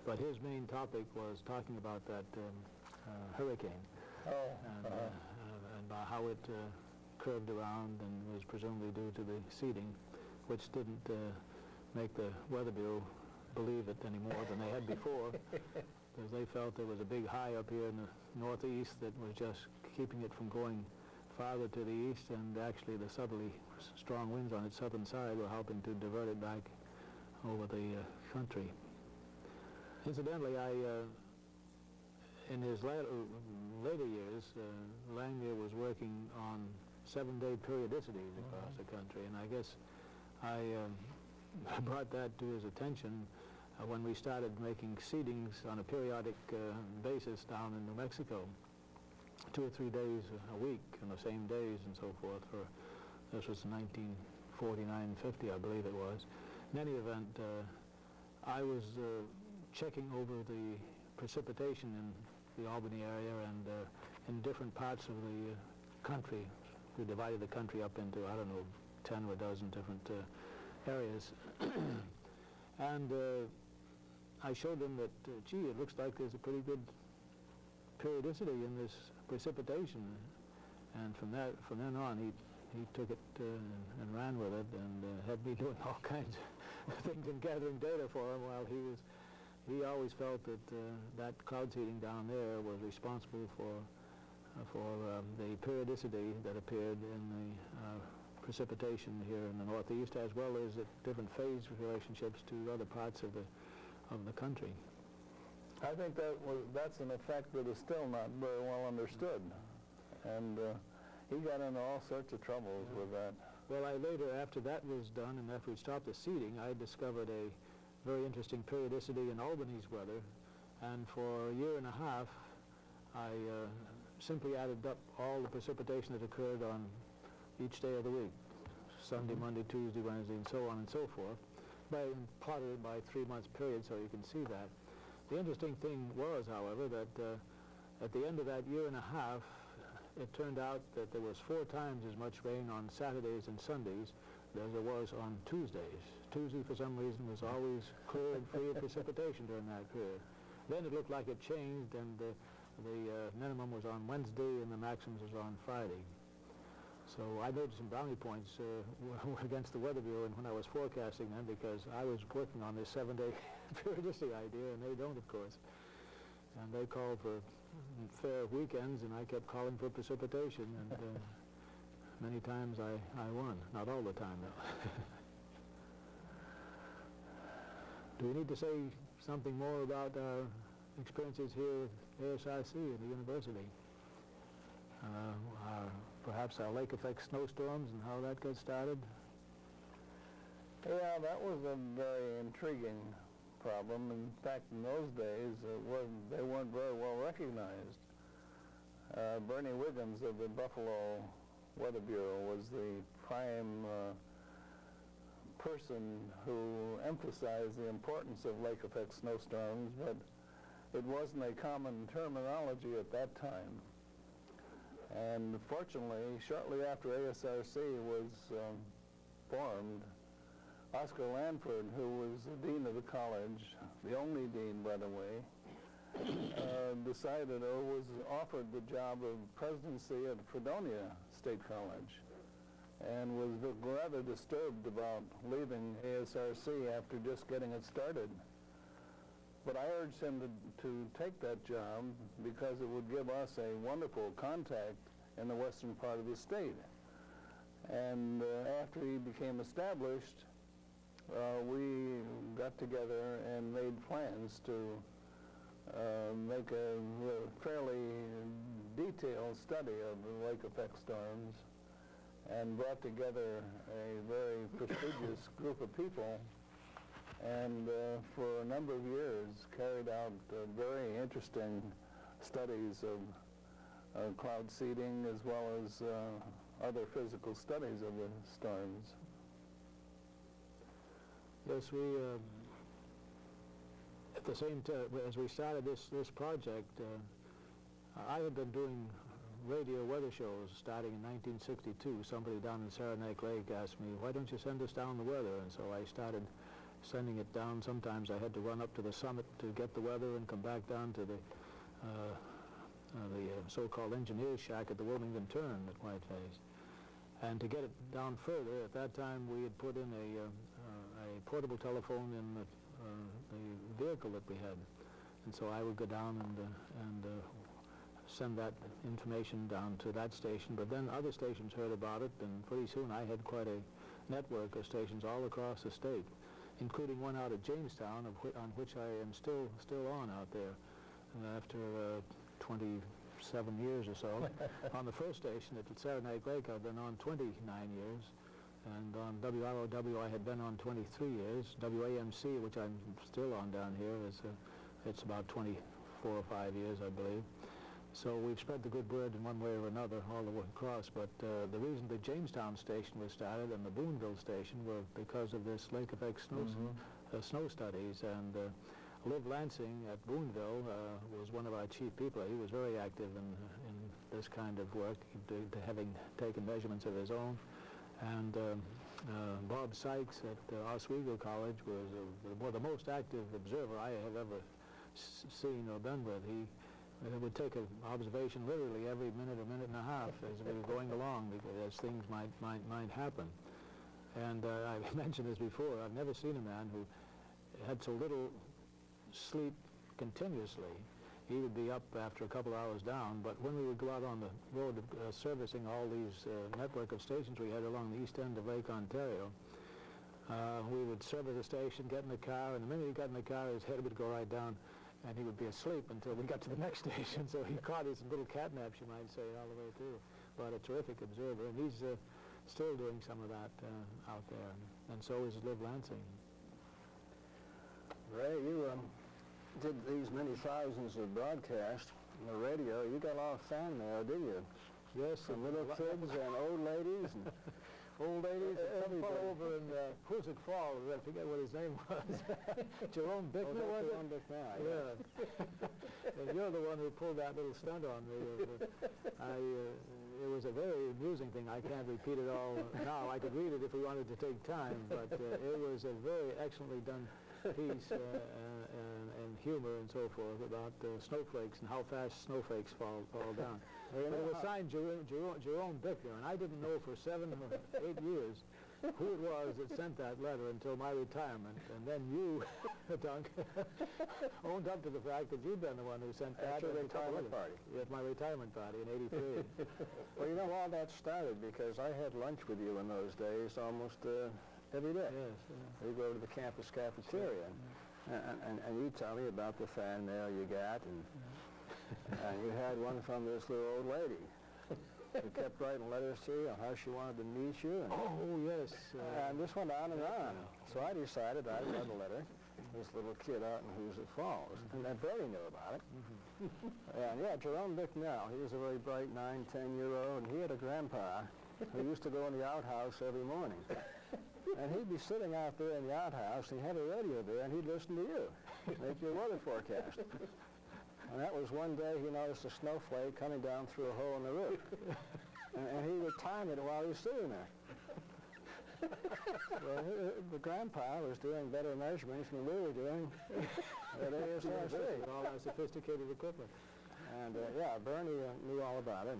but his main topic was talking about that hurricane and about how it curved around and was presumably due to the seeding, which didn't make the Weather Bureau believe it any more than they had before, because they felt there was a big high up here in the northeast that was just keeping it from going farther to the east, and actually the southerly strong winds on its southern side were helping to divert it back over the country. Incidentally, in his later years, Lanier was working on 7-day periodicities across the country, and I guess I brought that to his attention when we started making seedings on a periodic basis down in New Mexico, 2 or 3 days a week on the same days and so forth. This was 1949-50, I believe it was. In any event, I was checking over the precipitation in the Albany area and in different parts of the country. We divided the country up into, I don't know, 10 or a dozen different areas. And I showed them that, gee, it looks like there's a pretty good periodicity in this precipitation. And from then on, he took it and ran with it and had me doing all kinds of things and gathering data for him while he always felt that that cloud seeding down there was responsible for the periodicity that appeared in the precipitation here in the northeast, as well as at different phase relationships to other parts of the country. I think that's an effect that is still not very well understood, and he got into all sorts of troubles with that. Well, later, after that was done and after we stopped the seeding, I discovered a very interesting periodicity in Albany's weather, and for a year and a half I simply added up all the precipitation that occurred on each day of the week, Sunday, Monday, Tuesday, Wednesday, and so on and so forth, plotted it by 3-month period so you can see that. The interesting thing was, however, that at the end of that year and a half, it turned out that there was 4 times as much rain on Saturdays and Sundays as there was on Tuesdays. Tuesday, for some reason, was always clear and free of precipitation during that period. Then it looked like it changed, and the minimum was on Wednesday and the maximum was on Friday. So I made some brownie points against the Weather Bureau when I was forecasting them, because I was working on this 7-day periodicity idea, and they don't, of course. And they called for fair weekends, and I kept calling for precipitation, and many times I won. Not all the time, though. Do we need to say something more about our experiences here with ASRC at the university? Perhaps our lake effect snowstorms and how that got started? Yeah, that was a very intriguing problem. In fact, in those days, they weren't very well recognized. Bernie Wiggins of the Buffalo Weather Bureau was the prime person who emphasized the importance of lake effect snowstorms, but it wasn't a common terminology at that time. And fortunately, shortly after ASRC was formed, Oscar Lanford, who was the dean of the college, the only dean, by the way, decided or was offered the job of presidency at Fredonia State College, and was rather disturbed about leaving ASRC after just getting it started. But I urged him to take that job because it would give us a wonderful contact in the western part of the state. And after he became established, we got together and made plans to make a fairly detailed study of the lake effect storms and brought together a very prestigious group of people, and for a number of years carried out very interesting studies of cloud seeding as well as other physical studies of the storms. Yes, we, at the same time, as we started this project, I had been doing radio weather shows starting in 1962. Somebody down in Saranac Lake asked me, why don't you send us down the weather? And so I started sending it down. Sometimes I had to run up to the summit to get the weather and come back down to the so-called engineer's shack at the Wilmington Turn at Whiteface. And to get it down further, at that time we had put in a portable telephone in the vehicle that we had. And so I would go down and send that information down to that station, but then other stations heard about it, and pretty soon I had quite a network of stations all across the state, including one out at Jamestown, on which I am still on out there after 27 years or so. On the first station at Saranac Lake, I've been on 29 years, and on WROW I had been on 23 years. WAMC, which I'm still on down here, it's about 24 or 5 years, I believe. So we've spread the good word in one way or another all the way across, but the reason the Jamestown station was started and the Boonville station were because of this lake effect snow studies, and Liv Lansing at Boonville was one of our chief people. He was very active in this kind of work, having taken measurements of his own, and Bob Sykes at Oswego College was the most active observer I have ever seen or been with. He would take an observation literally every minute or minute and a half as we were going along, because as things might happen. And I mentioned this before, I've never seen a man who had so little sleep continuously. He would be up after a couple hours down, but when we would go out on the road servicing all these network of stations we had along the east end of Lake Ontario, we would service a station, get in the car, and the minute he got in the car, his head would go right down, and he would be asleep until we got to the next station. So he caught his little catnaps, you might say, all the way through. But a terrific observer, and he's still doing some of that out there. And so is Liv Lansing. Ray, you did these many thousands of broadcasts on the radio. You got a lot of fan mail, didn't you? Yes. From little kids and old ladies and old ladies and everybody. Over in Hoosick Falls, I forget what his name was. Jerome Bickner, was it? Jerome Bickner, yeah. And you're the one who pulled that little stunt on me. It was a very amusing thing. I can't repeat it all now. I could read it if we wanted to take time, but it was a very excellently done piece and humor and so forth about snowflakes and how fast snowflakes fall down. It was signed Jerome Bickner, and I didn't know for 7 or 8 years who it was that sent that letter until my retirement. And then you, Dunk, owned up to the fact that you'd been the one who sent that. At your retirement party. At my retirement party in '83. Well, you know, all that started because I had lunch with you in those days almost every day. Yes. Yeah. We go to the campus cafeteria, and you tell me about the fan mail you got, and you had one from this little old lady who kept writing letters to you on how she wanted to meet you. And, yes. And this went on and on. So I decided I'd write a letter to this little kid out in Hoosick Falls, and then Bernie knew about it. And yeah, Jerome Bicknell, he was a very bright 9, 10-year-old, and he had a grandpa who used to go in the outhouse every morning. And he'd be sitting out there in the outhouse, and he had a radio there, and he'd listen to you, make your weather forecast. And that was one day he noticed a snowflake coming down through a hole in the roof. And he would time it while he was sitting there. Well, the grandpa was doing better measurements than we were doing at ASRC. All that sophisticated equipment. And yeah, Bernie knew all about it.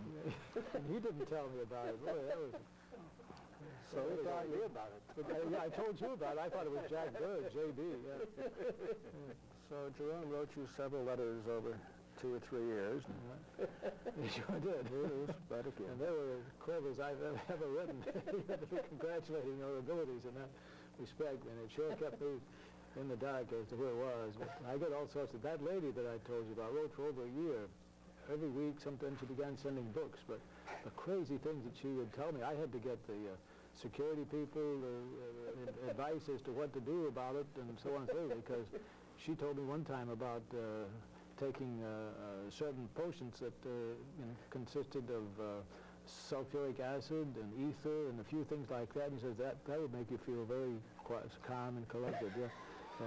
And he didn't tell me about it. Boy, that was... So we thought you about it. Yeah, I told you about it. I thought it was Jack Bird, JB. Yeah. So Jerome wrote you several letters over 2 or 3 years. He sure did. And they were as clever as I've ever written. You had to be congratulating your abilities in that respect, and it sure kept me in the dark as to who it was. But I got all sorts of... That lady that I told you about wrote for over a year every week. Sometimes she began sending books, but the crazy things that she would tell me, I had to get the security people advice as to what to do about it and so on and so forth, because she told me one time about taking certain potions that consisted of sulfuric acid and ether and a few things like that, and he says that would make you feel very calm and collected, yeah.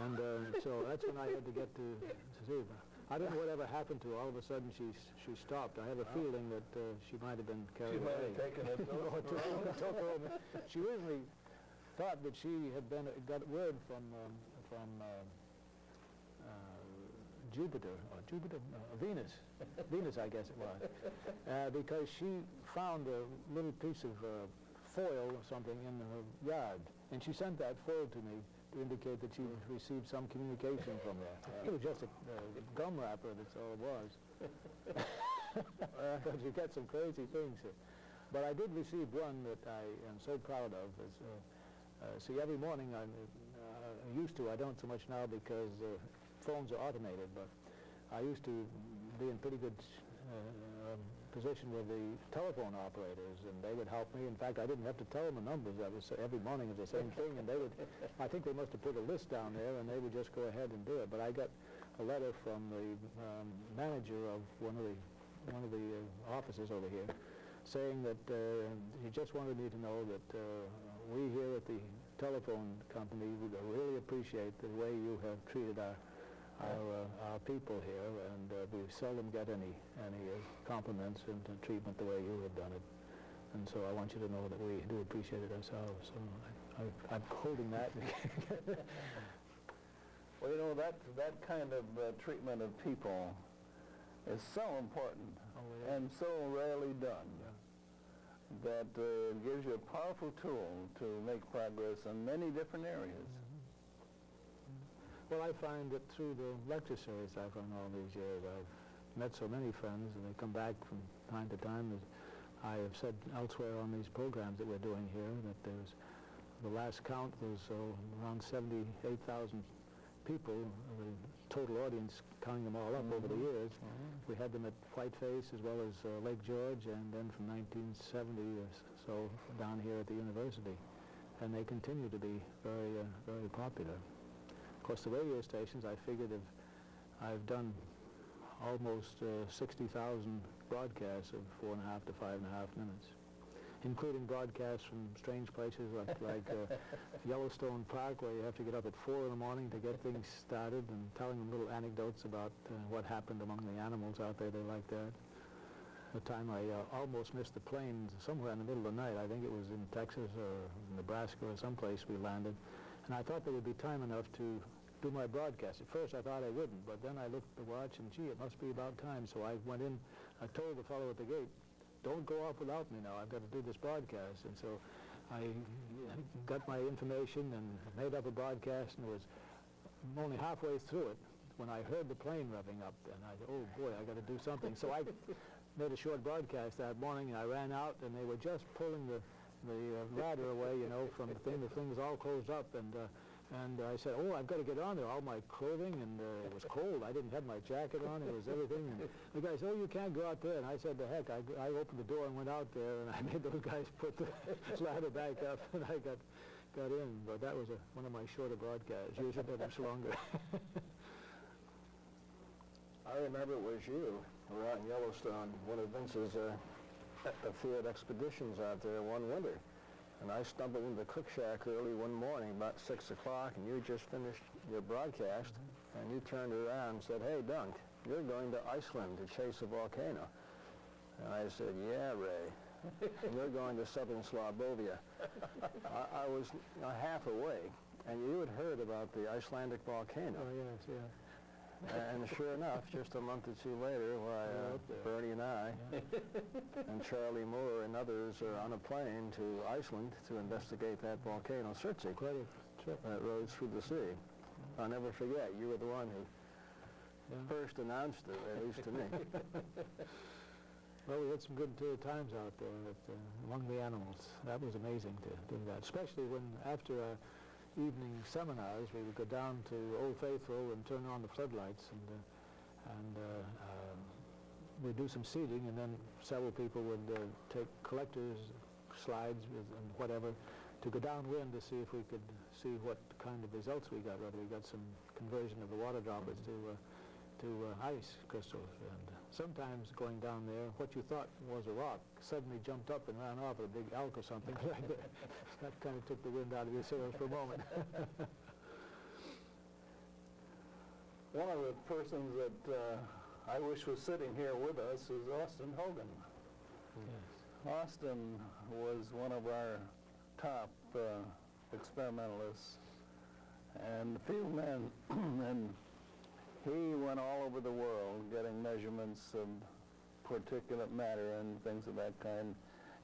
And so that's when I had to get to see her. I don't know whatever happened to her. All of a sudden she stopped. I have a feeling that she might have been carried away. She might have taken a dose. Took her over. She originally thought that she had got word from Jupiter, Venus. Venus, I guess it was, because she found a little piece of foil or something in her yard, and she sent that foil to me to indicate that she received some communication from there. It was just a gum wrapper, that's all it was. But you get some crazy things. But I did receive one that I am so proud of. See, every morning I'm used to, I don't so much now because phones are automated, but I used to be in pretty good position with the telephone operators, and they would help me. In fact, I didn't have to tell them the numbers. That was every morning it was the same thing, and they would, I think they must have put a list down there, and they would just go ahead and do it. But I got a letter from the manager of one of the offices over here saying that he just wanted me to know that we here at the telephone company would really appreciate the way you have treated our people here, and we seldom get any compliments and treatment the way you have done it. And so I want you to know that we do appreciate it ourselves. So I'm holding that. Well, you know, that kind of treatment of people is so important and so rarely done that it gives you a powerful tool to make progress in many different areas. Well, I find that through the lecture series I've run all these years, I've met so many friends, and they come back from time to time. As I have said elsewhere on these programs that we're doing here, that there's, the last count was around 78,000 people, the total audience, counting them all up over the years. We had them at Whiteface as well as Lake George, and then from 1970 or so down here at the university. And they continue to be very, very popular. Of course, the radio stations, I figured I've done almost 60,000 broadcasts of 4.5 to 5.5 minutes, including broadcasts from strange places like Yellowstone Park, where you have to get up at 4 in the morning to get things started, and telling them little anecdotes about what happened among the animals out there. They like that. The time I almost missed the plane somewhere in the middle of the night. I think it was in Texas or Nebraska or someplace we landed. And I thought there would be time enough to do my broadcast. At first I thought I wouldn't, but then I looked at the watch and, gee, it must be about time. So I went in, I told the fellow at the gate, don't go off without me now. I've got to do this broadcast. And so I got my information and made up a broadcast, and was only halfway through it when I heard the plane revving up. And I said, oh boy, I got to do something. So I made a short broadcast that morning, and I ran out, and they were just pulling the ladder away, you know, from the thing. The thing was all closed up, and I said, oh, I've got to get on there. All my clothing, and it was cold. I didn't have my jacket on. It was everything. And the guy said, oh, you can't go out there. And I said, the heck, I opened the door and went out there, and I made those guys put the ladder back up, and I got in. But that was one of my shorter broadcasts. Usually they're much longer. I remember it was you who were out in Yellowstone, one of Vince's field expeditions out there one winter. And I stumbled into the cook shack early one morning, about 6 o'clock, and you just finished your broadcast, and you turned around and said, hey, Dunk, you're going to Iceland to chase a volcano. And I said, yeah, Ray. And you're going to southern Slobovia. I was half awake, and you had heard about the Icelandic volcano. Oh, yes, yeah. And sure enough, just a month or two later, why, Bernie and I and Charlie Moore and others are on a plane to Iceland to investigate that volcano, Surtsey, that rose through the sea. I'll never forget, you were the one who first announced it, at least to me. Well, we had some good times out there among the animals. That was amazing to do that, especially when after evening seminars, we would go down to Old Faithful and turn on the floodlights and we'd do some seeding, and then several people would take collectors' slides and whatever to go downwind to see if we could see what kind of results we got, whether we got some conversion of the water droplets to ice crystals. And sometimes going down there, what you thought was a rock suddenly jumped up and ran off, a big elk or something. That kind of took the wind out of your sails for a moment. One of the persons that I wish was sitting here with us is Austin Hogan. Yes. Austin was one of our top experimentalists and field men, and he went all over the world getting measurements of particulate matter and things of that kind,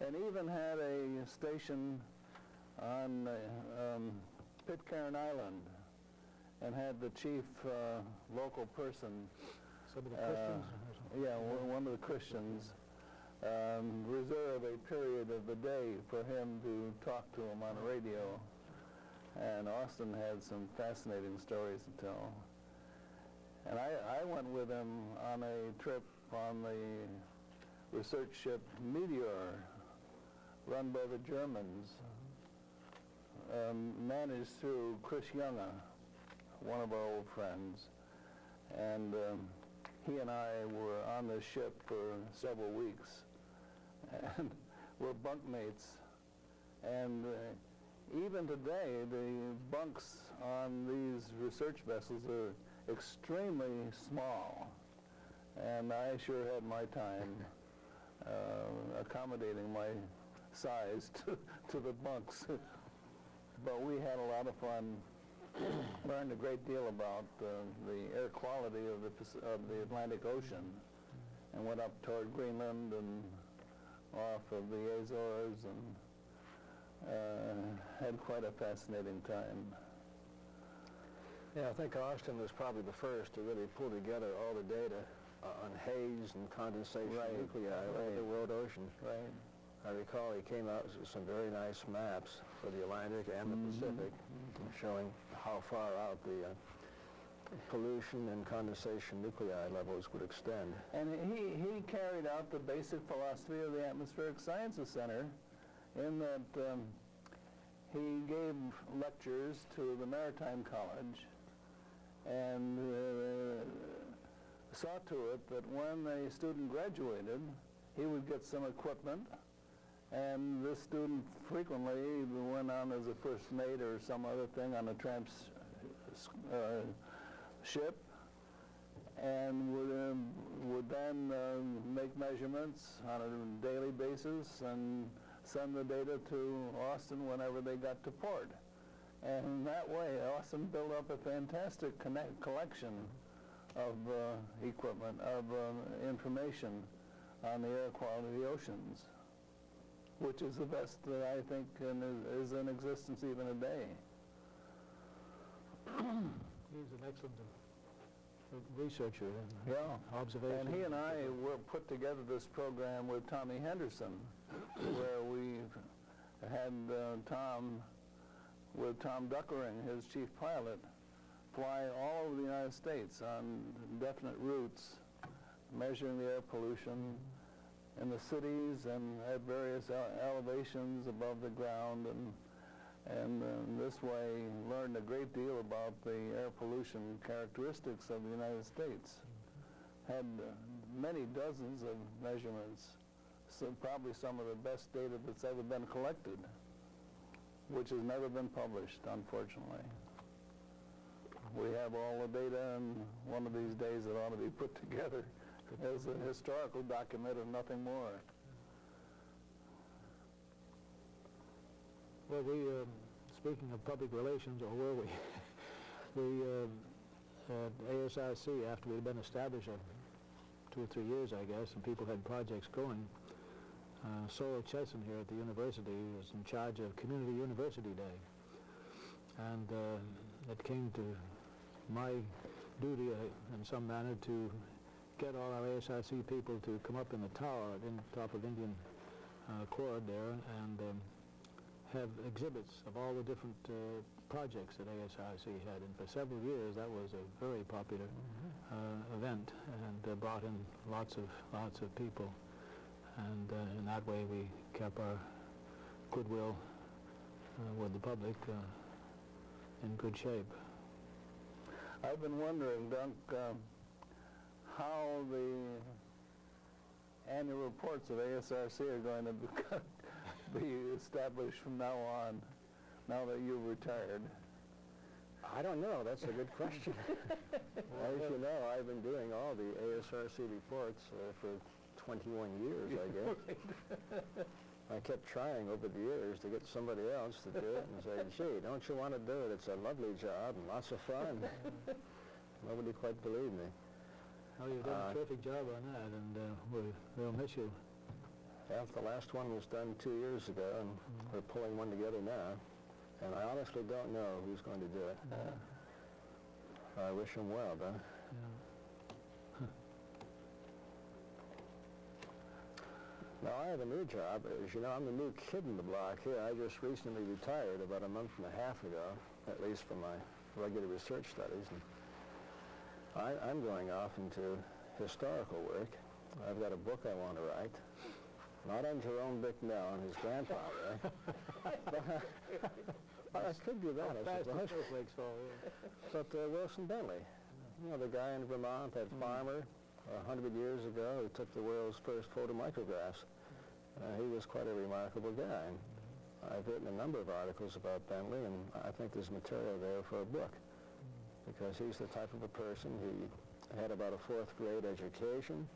and even had a station on Pitcairn Island, and had the chief local person. Some of the Christians? Yeah, one of the Christians. Reserve a period of the day for him to talk to him on the radio. And Austin had some fascinating stories to tell. And I went with him on a trip on the research ship Meteor, run by the Germans, managed through Chris Junge, one of our old friends. And he and I were on the ship for several weeks, and we're bunkmates. And even today, the bunks on these research vessels are extremely small. And I sure had my time accommodating my size to the bunks. But we had a lot of fun. Learned a great deal about the air quality of the Atlantic Ocean, and went up toward Greenland and off of the Azores, and had quite a fascinating time. Yeah, I think Austin was probably the first to really pull together all the data on haze and condensation nuclei over the world ocean. Right. I recall he came out with some very nice maps for the Atlantic and the Pacific, showing how far out the pollution and condensation nuclei levels would extend. And he carried out the basic philosophy of the Atmospheric Sciences Center, in that he gave lectures to the Maritime College, and saw to it that when a student graduated, he would get some equipment. And this student frequently went on as a first mate or some other thing on a tramp ship, and would then make measurements on a daily basis and send the data to Austin whenever they got to port. And that way, Austin built up a fantastic collection of equipment, of information on the air quality of the oceans, which is the best that I think is in existence even today. He's an excellent researcher and observation. And he and I put together this program with Tommy Henderson, where we had Tom, with Tom Duckering, his chief pilot, fly all over the United States on definite routes, measuring the air pollution in the cities and at various elevations above the ground, and this way learned a great deal about the air pollution characteristics of the United States. Had many dozens of measurements, so probably some of the best data that's ever been collected, which has never been published, unfortunately. We have all the data, and one of these days it ought to be put together as a historical document and nothing more. Well, speaking of public relations, or were we? At ASIC, after we'd been established 2 or 3 years, I guess, and people had projects going, Sorrel Chesson here at the university was in charge of Community University Day. And it came to my duty in some manner to get all our ASIC people to come up in the tower at the top of Indian Quad there and have exhibits of all the different projects that ASRC had, and for several years that was a very popular event, and brought in lots of people, and in that way we kept our goodwill with the public in good shape. I've been wondering, Dunk, how the annual reports of ASRC are going to be established from now on, now that you've retired. I don't know. That's a good question. As you know, I've been doing all the ASRC reports for 21 years, I guess. I kept trying over the years to get somebody else to do it and say, gee, don't you want to do it? It's a lovely job and lots of fun. Nobody quite believed me. Oh, you've done a terrific job on that, and we'll miss you. Yeah, the last one was done 2 years ago, and we're pulling one together now. And I honestly don't know who's going to do it. I wish him well, though. Yeah. Now, I have a new job. As you know, I'm the new kid in the block here. I just recently retired about a month and a half ago, at least from my regular research studies. And I'm going off into historical work. I've got a book I want to write. Not on Jerome Bicknell and his grandfather. I could do that, I suppose. But Wilson Bentley, you know, the guy in Vermont, that farmer, 100 years ago, who took the world's first photomicrographs. He was quite a remarkable guy. I've written a number of articles about Bentley, and I think there's material there for a book, because he's the type of a person. He had about a 4th grade education.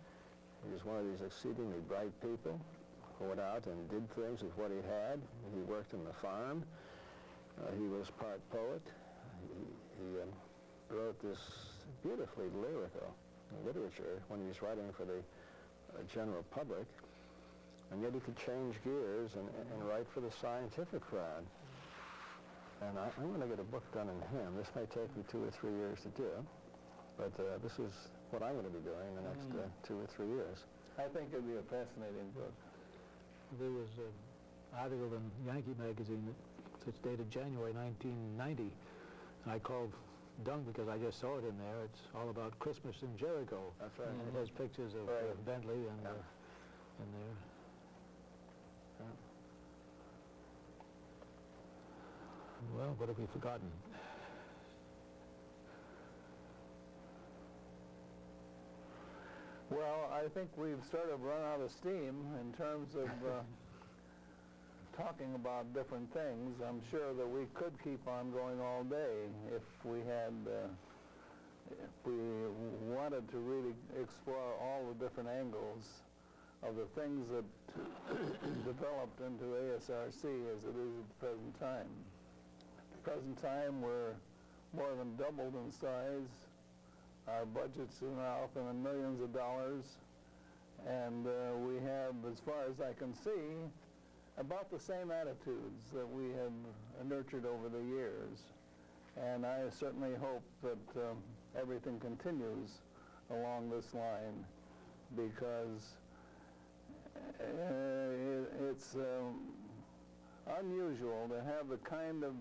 He was one of these exceedingly bright people who went out and did things with what he had. He worked in the farm. He was part poet. He wrote this beautifully lyrical literature when he was writing for the general public, and yet he could change gears and write for the scientific crowd. And I'm going to get a book done on him. This may take me 2 or 3 years to do, but this is what I'm going to be doing in the next 2 or 3 years. I think it'd be a fascinating book. There was an article in Yankee magazine that's dated January 1990. I called Dunk because I just saw it in there. It's all about Christmas in Jericho. That's right. And it has pictures of Bentley and in there. Yeah. Well, what have we forgotten? Well, I think we've sort of run out of steam in terms of talking about different things. I'm sure that we could keep on going all day if we had, if we wanted to really explore all the different angles of the things that developed into ASRC as it is at the present time. At the present time, we're more than doubled in size. Our budgets are now up in the millions of dollars, and we have, as far as I can see, about the same attitudes that we have nurtured over the years. And I certainly hope that everything continues along this line, because it's unusual to have the kind of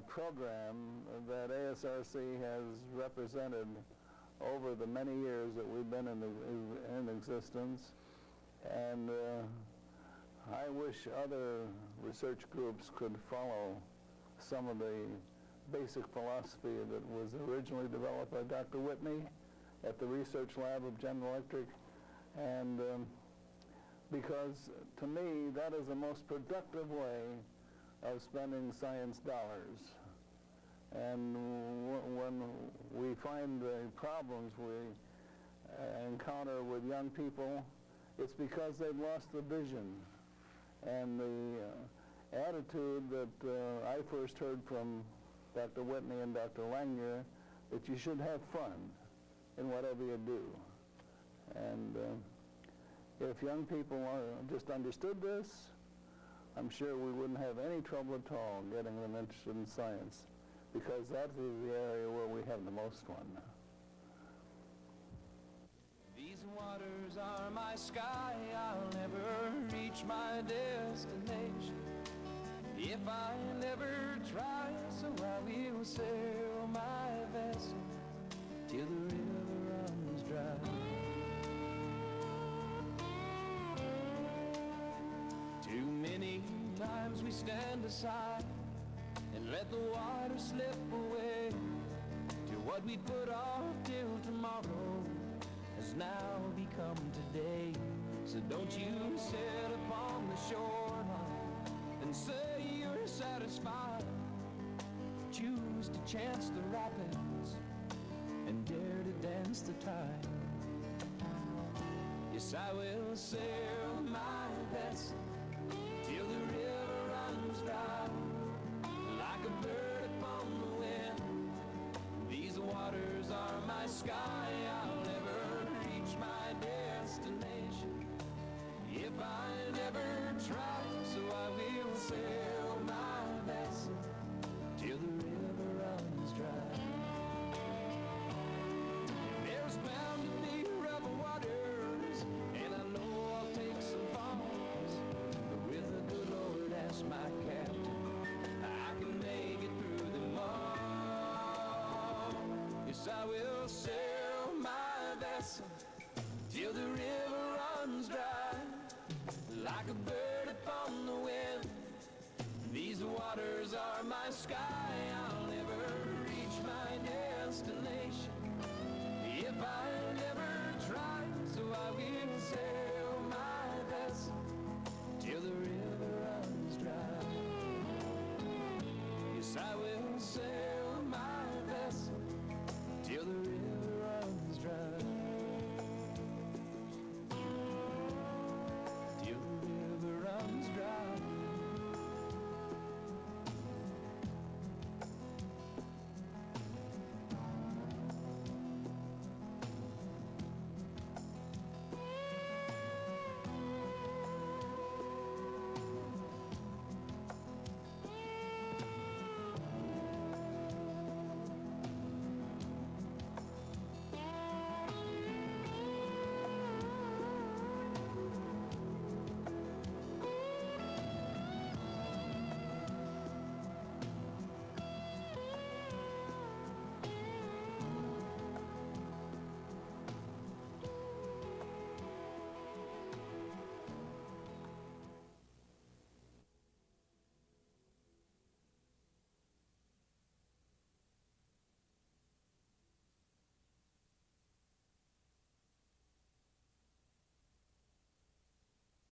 program that ASRC has represented over the many years that we've been in existence. And I wish other research groups could follow some of the basic philosophy that was originally developed by Dr. Whitney at the Research Lab of General Electric. And because to me, that is the most productive way of spending science dollars. And when we find the problems we encounter with young people, it's because they've lost the vision. And the attitude that I first heard from Dr. Whitney and Dr. Langmuir, that you should have fun in whatever you do. And if young people just understood this, I'm sure we wouldn't have any trouble at all getting them interested in science, because that is the area where we have the most fun. These waters are my sky, I'll never reach my destination. if I never try, so I will sail my vessel till the river runs dry. Too many times we stand aside and let the water slip away to what we put off till tomorrow has now become today. So don't you sit upon the shoreline and say you're satisfied. Choose to chance the rapids and dare to dance the tide. Yes, I will sail my vessel till the river runs dry. Like a bird upon the wind, these waters are my sky. I'll never reach my destination if I never try. So I will sail my vessel till the river runs dry. There's bound to be rough waters, and I know I'll take some falls, but with the good Lord as my captain, I can make it through them all. Yes, I will sail my vessel till the river runs dry. Like a bird upon the wind, these waters are my sky.